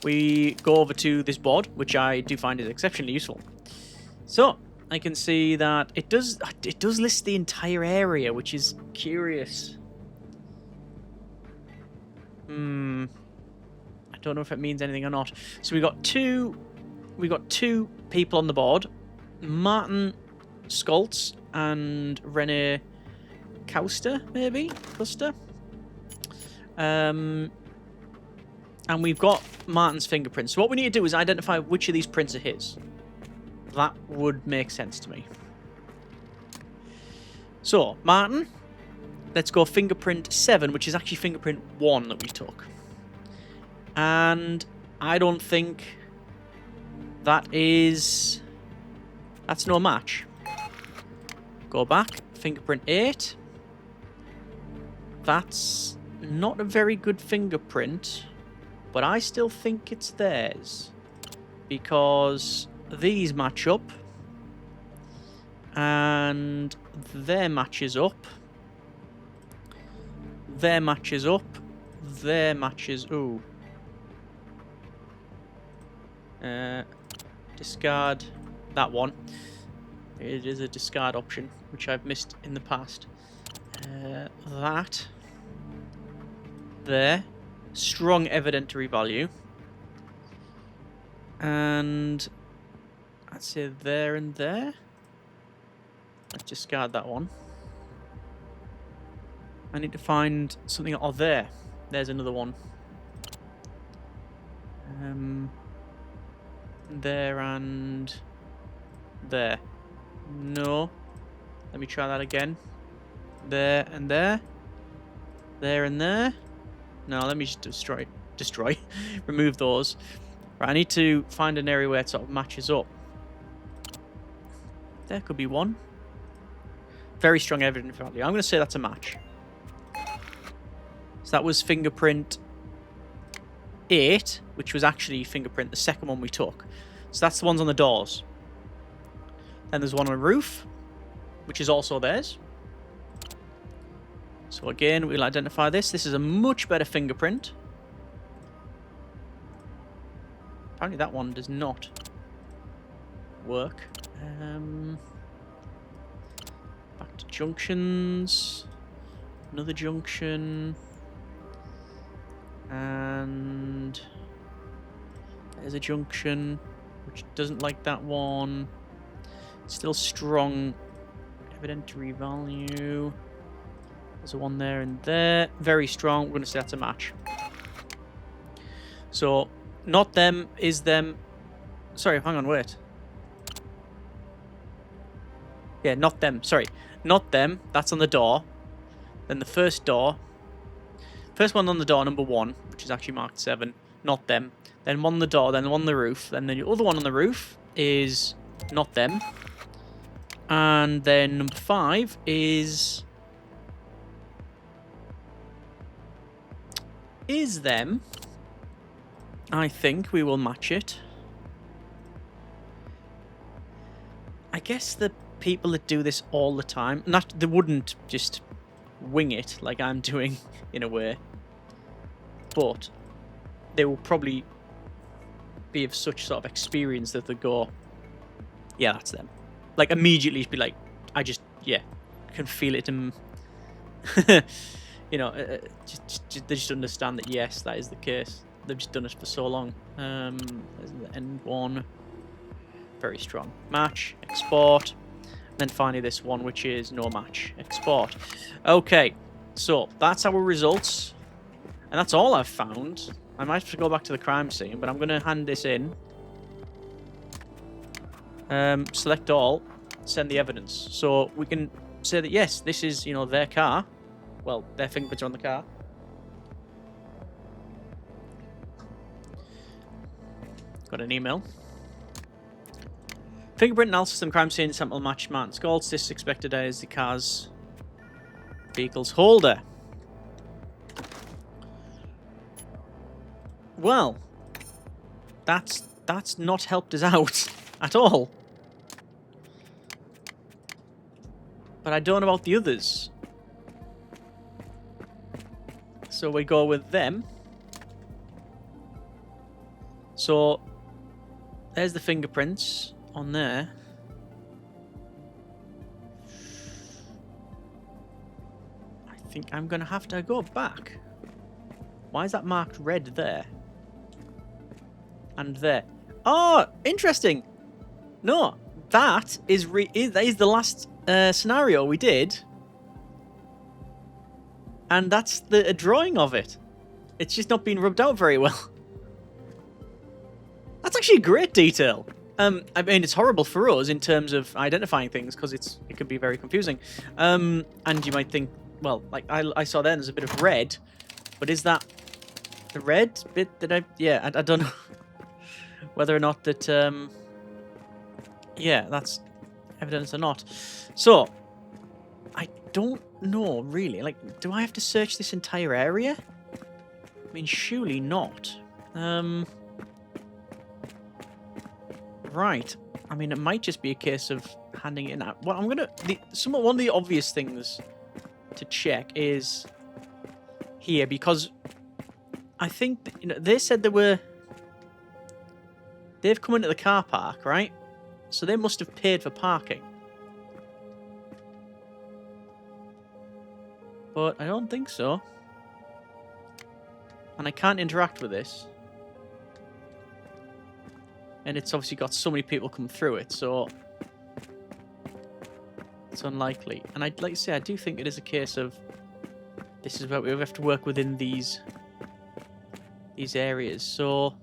we go over to this board, which I do find is exceptionally useful. So, I can see that it does list the entire area, which is curious. I don't know if it means anything or not. So we got two people on the board. Martin Skoltz and Rene Custer, maybe? Custer? And we've got Martin's fingerprints. So what we need to do is identify which of these prints are his. That would make sense to me. So, Martin, let's go fingerprint 7, which is actually fingerprint 1 that we took. And I don't think that's no match. Go back, fingerprint 8. That's not a very good fingerprint, but I still think it's theirs. Because these match up, and their matches up, their matches up, their matches... Ooh. Discard that one. It is a discard option, which I've missed in the past. That. There. Strong evidentiary value. And... I'd say there and there. Let's discard that one. I need to find something... Oh, there. There's another one. There and... There. No. Let me try that again. There and there. There and there. No, let me just destroy. Remove those. Right, I need to find an area where it sort of matches up. There could be one. Very strong evidence value. I'm going to say that's a match. So that was fingerprint 8, which was actually fingerprint, the second one we took. So that's the ones on the doors. Then there's one on the roof. which is also theirs. So again, we'll identify this. This is a much better fingerprint. Apparently that one does not work. Back to junctions. Another junction. And there's a junction which doesn't like that one. Still strong evidentiary value. There's a one there and there. Very strong. We're going to say that's a match. So, not them, is them. Sorry, hang on, wait. Yeah, not them. Sorry. Not them. That's on the door. Then the first door. First one on the door, number 1, which is actually marked 7. Not them. Then one on the door, then one on the roof. Then the other one on the roof is not them. And then number 5 is them. I think we will match it. I guess the people that do this all the time, they wouldn't just wing it like I'm doing in a way, but they will probably be of such sort of experience that they go, yeah, that's them. Like immediately be like, I just, yeah, can feel it in, you know, they just understand that yes, that is the case. They've just done it for so long. There's the end one. Very strong. Match, export. And then finally this one, which is no match, export. Okay, so that's our results. And that's all I've found. I might have to go back to the crime scene, but I'm going to hand this in. Select all, send the evidence. So we can say that, yes, this is, you know, their car. Well, their fingerprints are on the car. Got an email. Fingerprint analysis and crime scene sample match Martin Scald. This expected as the car's vehicle's holder. Well, that's not helped us out at all. But I don't know about the others. So we go with them. So there's the fingerprints on there. I think I'm going to have to go back. Why is that marked red there? And there. Oh, interesting. No, that is the last scenario we did. And that's a drawing of it. It's just not been rubbed out very well. That's actually a great detail. I mean, it's horrible for us in terms of identifying things because it can be very confusing. And you might think, well, like I saw then there's a bit of red, but is that the red bit that I don't know whether or not that yeah, that's evidence or not. So I don't know really. Like, do I have to search this entire area? I mean, surely not. Right. I mean, it might just be a case of handing it in. Well, I'm gonna. One of the obvious things to check is here because I think they said they've come into the car park, right? So they must have paid for parking. But I don't think so. And I can't interact with this. And it's obviously got so many people come through it, so it's unlikely. And I'd like to say, I do think it is a case of this is where we have to work within these areas. So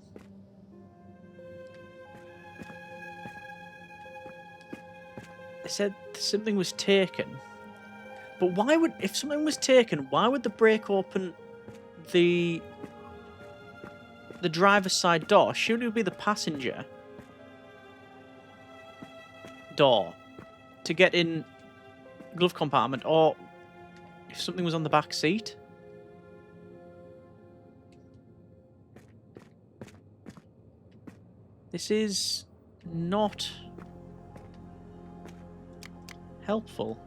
they said something was taken, but if something was taken, why would they break open the driver's side door? Surely it would be the passenger door to get in glove compartment, or if something was on the back seat. This is not helpful.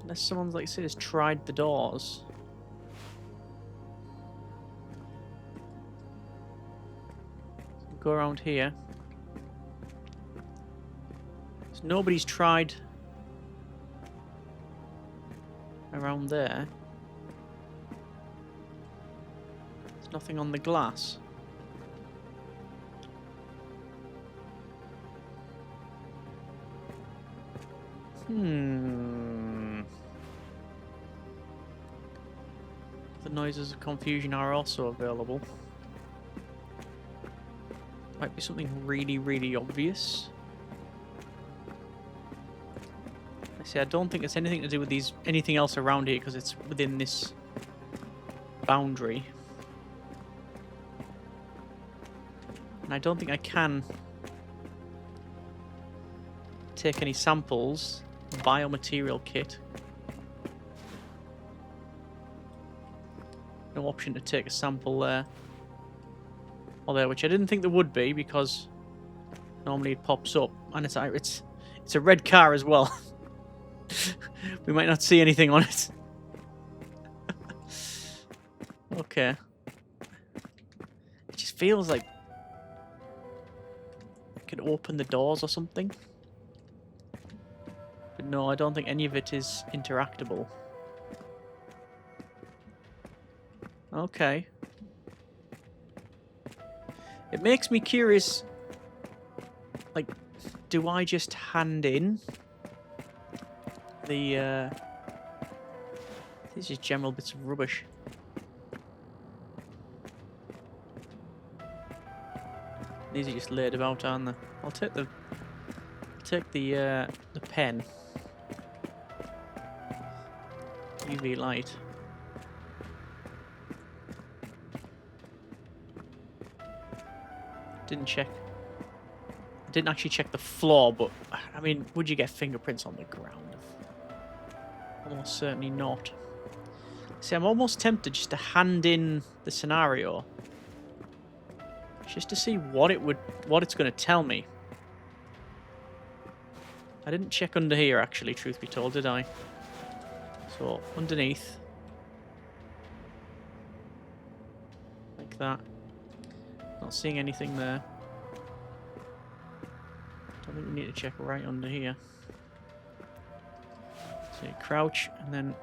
Unless someone's, like I said, has tried the doors. Go around here. So nobody's tried around there. There's nothing on the glass. The noises of confusion are also available. Might be something really, really obvious. I say I don't think it's anything to do with anything else around here because it's within this boundary. And I don't think I can take any samples. Biomaterial kit. No option to take a sample there. Or there, which I didn't think there would be because normally it pops up. And it's a red car as well. We might not see anything on it. Okay. It just feels like I could open the doors or something. But no, I don't think any of it is interactable. Okay. It makes me curious, like, do I just hand in the, these are just general bits of rubbish. These are just laid about, aren't they? I'll take the pen. UV light. Didn't actually check the floor, but I mean, would you get fingerprints on the ground? Almost certainly not. See, I'm almost tempted just to hand in the scenario, just to see what it's going to tell me. I didn't check under here, actually, truth be told, did I? So underneath, like that. Not seeing anything there. Don't think we need to check right under here. So you crouch and then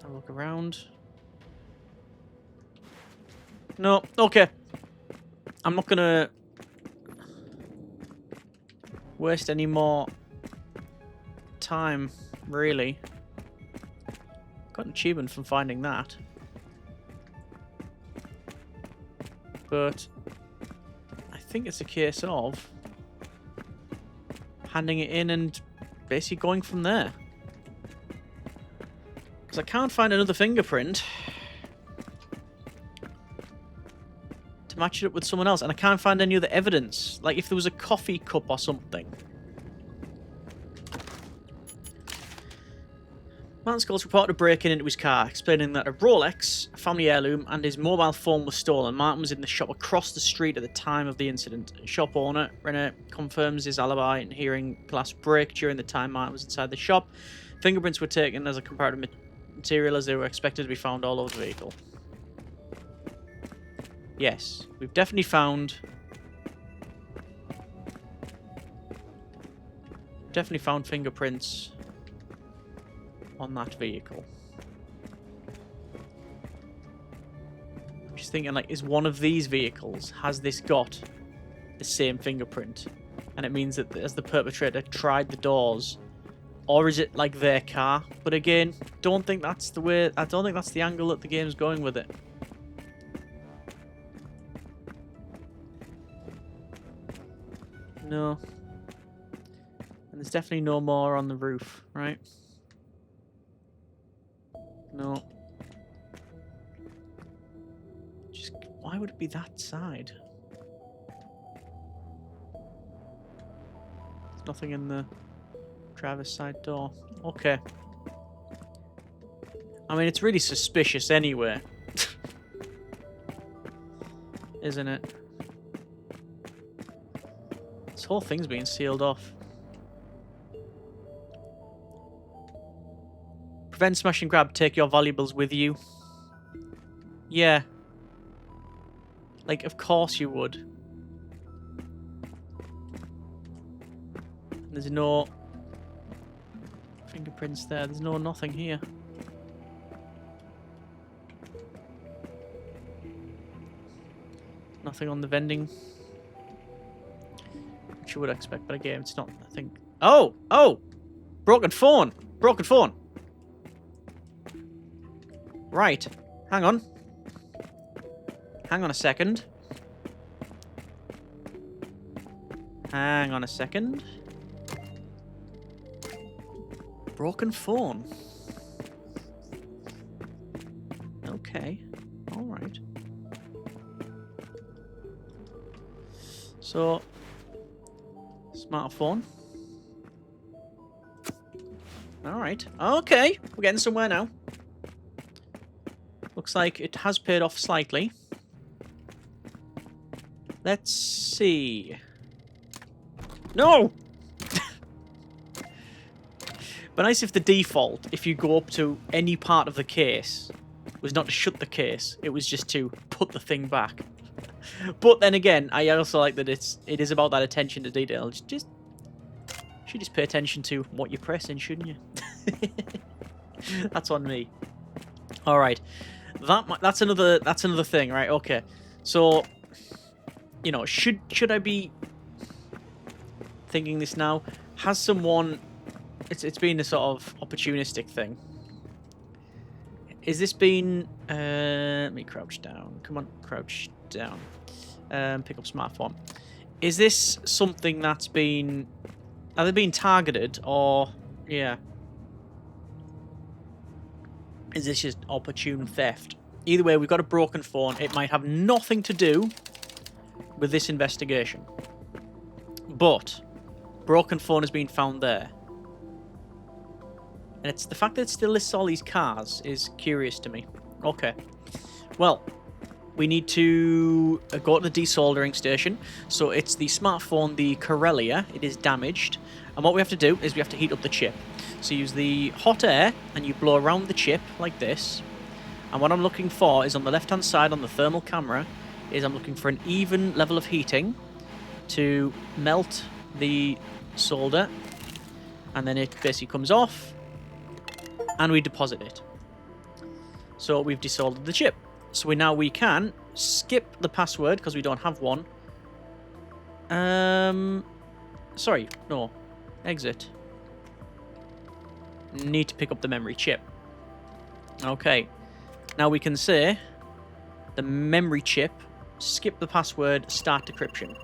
have a look around. No, okay. I'm not gonna waste any more time, really. Got an achievement from finding that. But I think it's a case of handing it in and basically going from there. Because I can't find another fingerprint to match it up with someone else. And I can't find any other evidence. Like if there was a coffee cup or something. Martin Scholes reported a break-in into his car, explaining that a Rolex, a family heirloom, and his mobile phone were stolen. Martin was in the shop across the street at the time of the incident. Shop owner, Renner, confirms his alibi and hearing glass break during the time Martin was inside the shop. Fingerprints were taken as a comparative material as they were expected to be found all over the vehicle. Yes, we've definitely found... fingerprints on that vehicle. I'm just thinking, like, is one of these vehicles, has this got the same fingerprint? And it means that as the perpetrator tried the doors, or is it like their car? But again, don't think that's the way, I don't think that's the angle that the game's going with it. No. And there's definitely no more on the roof, right? No. Just, why would it be that side? There's nothing in the driver's side door. Okay. I mean, it's really suspicious anyway. Isn't it? This whole thing's being sealed off. Prevent smash and grab. Take your valuables with you. Yeah. Like, of course you would. There's no fingerprints there. There's no nothing here. Nothing on the vending. Which you would expect, but again, it's not, I think. Oh! Oh! Broken phone! Broken phone! Right. Hang on. Hang on a second. Hang on a second. Broken phone. Okay. Alright. So, smartphone. Alright. Okay. We're getting somewhere now. Looks like it has paid off slightly. Let's see. No! But nice if the default, if you go up to any part of the case, was not to shut the case, it was just to put the thing back. But then again, I also like that it is about that attention to detail. You should just pay attention to what you're pressing, shouldn't you? That's on me. All right, that's another thing, right? Okay, so you know, should I be thinking this now? Has someone? It's been a sort of opportunistic thing. Is this been? Let me crouch down. Come on, crouch down. Pick up smartphone. Is this something that's been? Are they being targeted or? Yeah. Is this just opportune theft? Either way, we've got a broken phone. It might have nothing to do with this investigation. But broken phone has been found there. And it's the fact that it still lists all these cars is curious to me. Okay. Well, we need to go to the desoldering station. So it's the smartphone, the Corellia. It is damaged. And what we have to do is we have to heat up the chip. So use the hot air and you blow around the chip like this. And what I'm looking for is on the left-hand side on the thermal camera is I'm looking for an even level of heating to melt the solder. And then it basically comes off. And we deposit it. So we've desoldered the chip. So we can skip the password because we don't have one. Sorry, no. Exit. Need to pick up the memory chip. Okay. Now we can say the memory chip, skip the password, start decryption.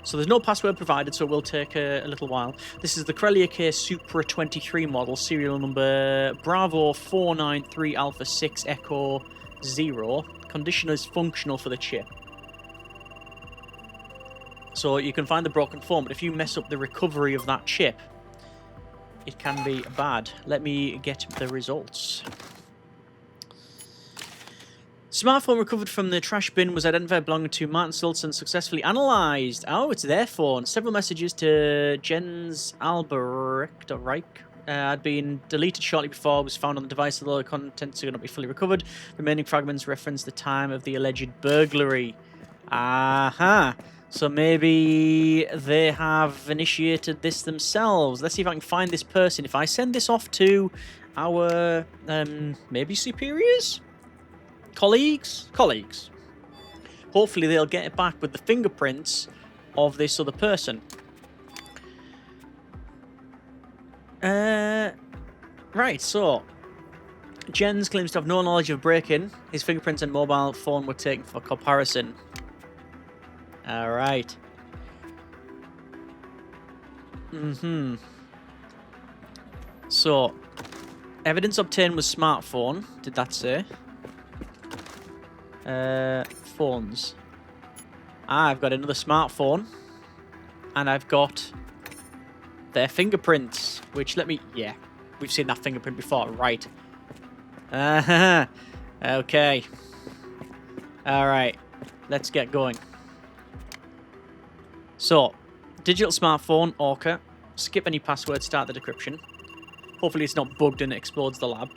So there's no password provided, so it will take a little while. This is the Corellia K Supra 23 model, serial number Bravo 493 Alpha 6 Echo 0. Condition is functional for the chip. So you can find the broken phone, but if you mess up the recovery of that chip, it can be bad. Let me get the results. Smartphone recovered from the trash bin was identified belonging to Martin Silson, successfully analysed. Oh, it's their phone. Several messages to Jens Albrecht or Reich had been deleted shortly before it was found on the device, although the contents are going to be fully recovered. Remaining fragments reference the time of the alleged burglary. Aha. So maybe they have initiated this themselves. Let's see if I can find this person. If I send this off to our, maybe superiors? Colleagues? Hopefully they'll get it back with the fingerprints of this other person. Right, so Jens claims to have no knowledge of break-in. His fingerprints and mobile phone were taken for comparison. Alright. So, evidence obtained was smartphone. Did that say? Phones. I've got another smartphone. And I've got their fingerprints. Which, yeah. We've seen that fingerprint before. Right. Okay. Alright. Let's get going. So, digital smartphone, Orca. Skip any password, start the decryption. Hopefully it's not bugged and it explodes the lab.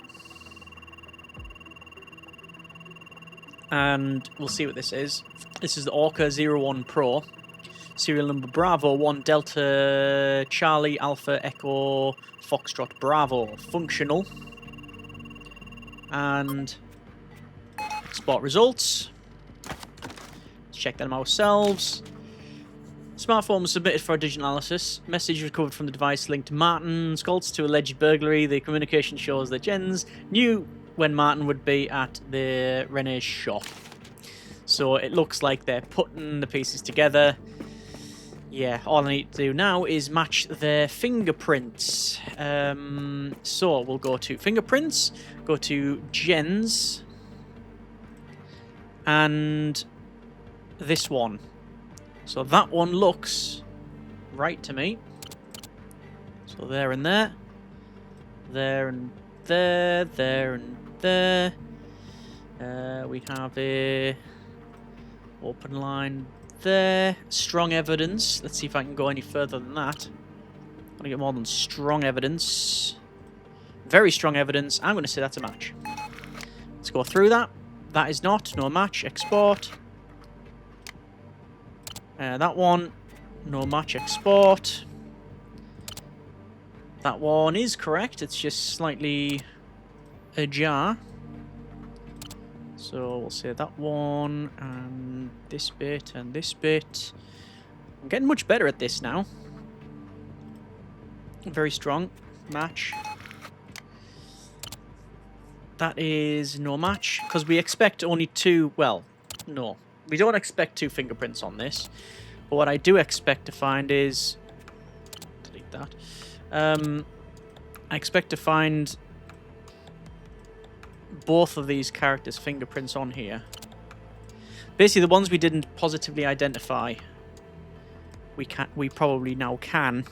And we'll see what this is. This is the Orca 01 Pro. Serial number Bravo 1 Delta Charlie Alpha Echo Foxtrot Bravo. Functional. And export results. Let's check them ourselves. Smartphone was submitted for digital analysis. Message recovered from the device linked to Martin Skoltz to alleged burglary. The communication shows that Jens knew when Martin would be at the Rene's shop. So it looks like they're putting the pieces together. Yeah, all I need to do now is match their fingerprints. So we'll go to fingerprints, go to Jens, and this one. So that one looks right to me. So there and there. There and there. There and there. We have a open line there. Strong evidence. Let's see if I can go any further than that. I want to get more than strong evidence. Very strong evidence. I'm going to say that's a match. Let's go through that. That is not. No match. Export. That one, no match, export. That one is correct, it's just slightly ajar. So we'll say that one, and this bit, and this bit. I'm getting much better at this now. Very strong. Match. That is no match, because we expect only two, well, no. We don't expect two fingerprints on this, but what I do expect to find is... delete that. I expect to find both of these characters' fingerprints on here. Basically, the ones we didn't positively identify, we probably now can.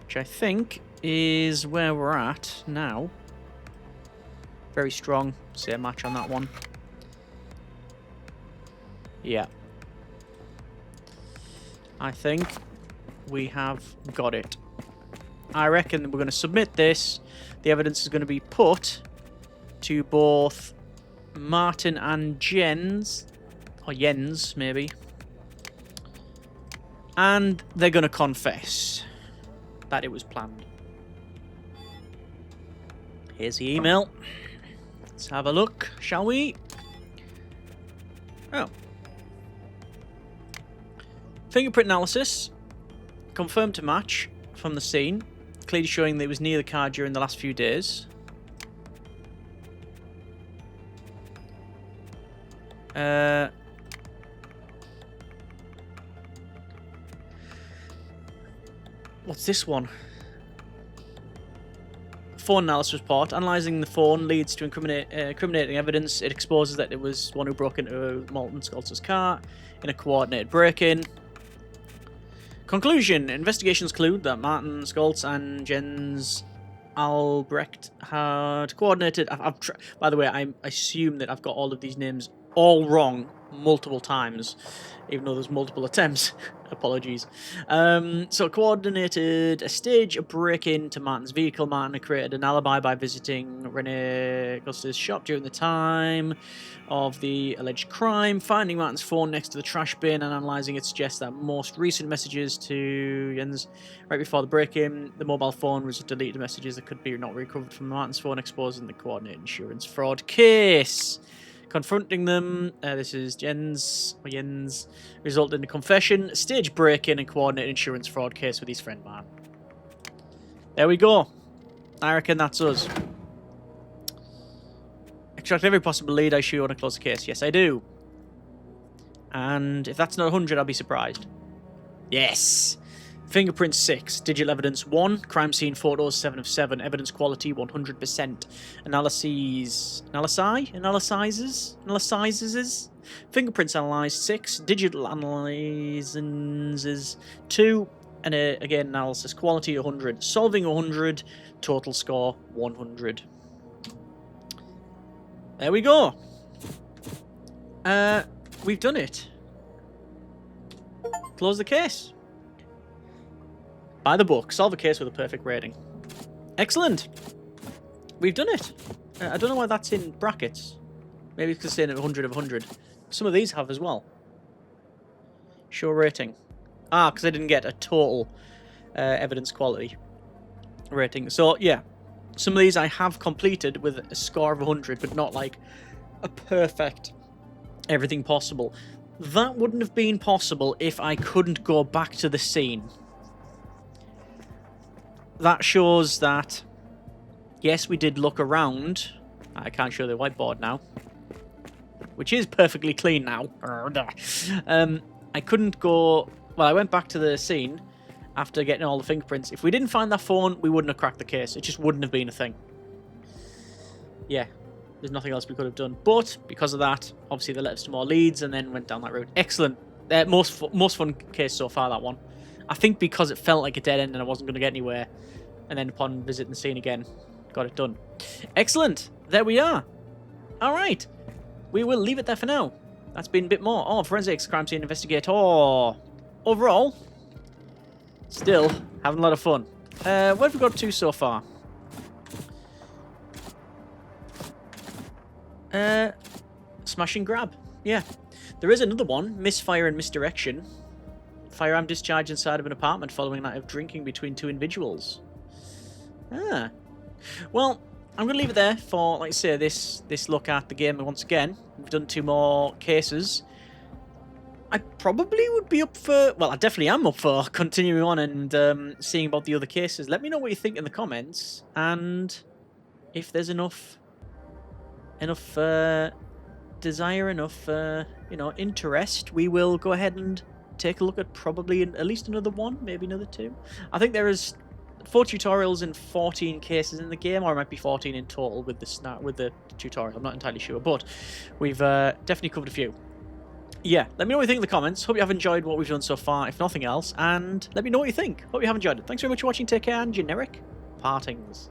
Which I think is where we're at now. Very strong. Say a match on that one. Yeah. I think we have got it. I reckon we're going to submit this. The evidence is going to be put to both Martin and Jens. Or Jens, maybe. And they're going to confess that it was planned. Here's the email. Let's have a look, shall we? Oh. Fingerprint analysis. Confirmed to match from the scene. Clearly showing that it was near the car during the last few days. What's this one? Phone analysis report. Analysing the phone leads to incriminating evidence. It exposes that it was one who broke into Martin Skoltz's car in a coordinated break-in. Conclusion. Investigations conclude that Martin Skoltz and Jens Albrecht had coordinated... By the way, I assume that I've got all of these names all wrong multiple times, even though there's multiple attempts. Apologies. So coordinated a stage, a break-in to Martin's vehicle. Martin had created an alibi by visiting Rene Gusta's shop during the time of the alleged crime. Finding Martin's phone next to the trash bin and analysing it suggests that most recent messages to Jens right before the break-in, the mobile phone was deleted messages that could be not recovered from Martin's phone, exposing the coordinated insurance fraud case. Confronting them, this is Jens, resulted in a confession, stage break-in and coordinated insurance fraud case with his friend Martin. There we go. I reckon that's us. Extract every possible lead, I sure want to close the case. Yes, I do. And if that's not 100, I'll be surprised. Yes! Fingerprints 6, digital evidence 1, crime scene photos 7 of 7, evidence quality 100%, analyses, fingerprints analysed 6, digital analyses 2, and again analysis quality 100, solving 100, total score 100. There we go. We've done it. Close the case. By the book. Solve a case with a perfect rating. Excellent. We've done it. I don't know why that's in brackets. Maybe it's because it's saying 100 of 100. Some of these have as well. Show rating. Ah, because I didn't get a total evidence quality rating. So, yeah. Some of these I have completed with a score of 100, but not like a perfect everything possible. That wouldn't have been possible if I couldn't go back to the scene. That shows that, yes, we did look around. I can't show the whiteboard now, which is perfectly clean now. I couldn't go... Well, I went back to the scene after getting all the fingerprints. If we didn't find that phone, we wouldn't have cracked the case. It just wouldn't have been a thing. Yeah, there's nothing else we could have done. But because of that, obviously they let us to more leads and then went down that route. Excellent. Most fun case so far, that one. I think because it felt like a dead end and I wasn't going to get anywhere. And then upon visiting the scene again, got it done. Excellent. There we are. All right. We will leave it there for now. That's been a bit more. Oh, forensics, crime scene investigator. Overall, still having a lot of fun. What have we got to so far? Smash and grab. Yeah. There is another one. Misfire and misdirection. Firearm discharge inside of an apartment following a night of drinking between two individuals. Ah. Well, I'm going to leave it there for, like I say, this look at the game once again. We've done 2 more cases. I probably would be up for... Well, I definitely am up for continuing on and seeing about the other cases. Let me know what you think in the comments. And if there's enough desire, enough, interest, we will go ahead and take a look at probably at least another one, maybe another 2. I think there is 4 tutorials and 14 cases in the game, or it might be 14 in total with the tutorial. I'm not entirely sure, but we've definitely covered a few. Yeah, let me know what you think in the comments. Hope you have enjoyed what we've done so far, if nothing else, and let me know what you think. Hope you have enjoyed it. Thanks very much for watching. Take care, and generic partings.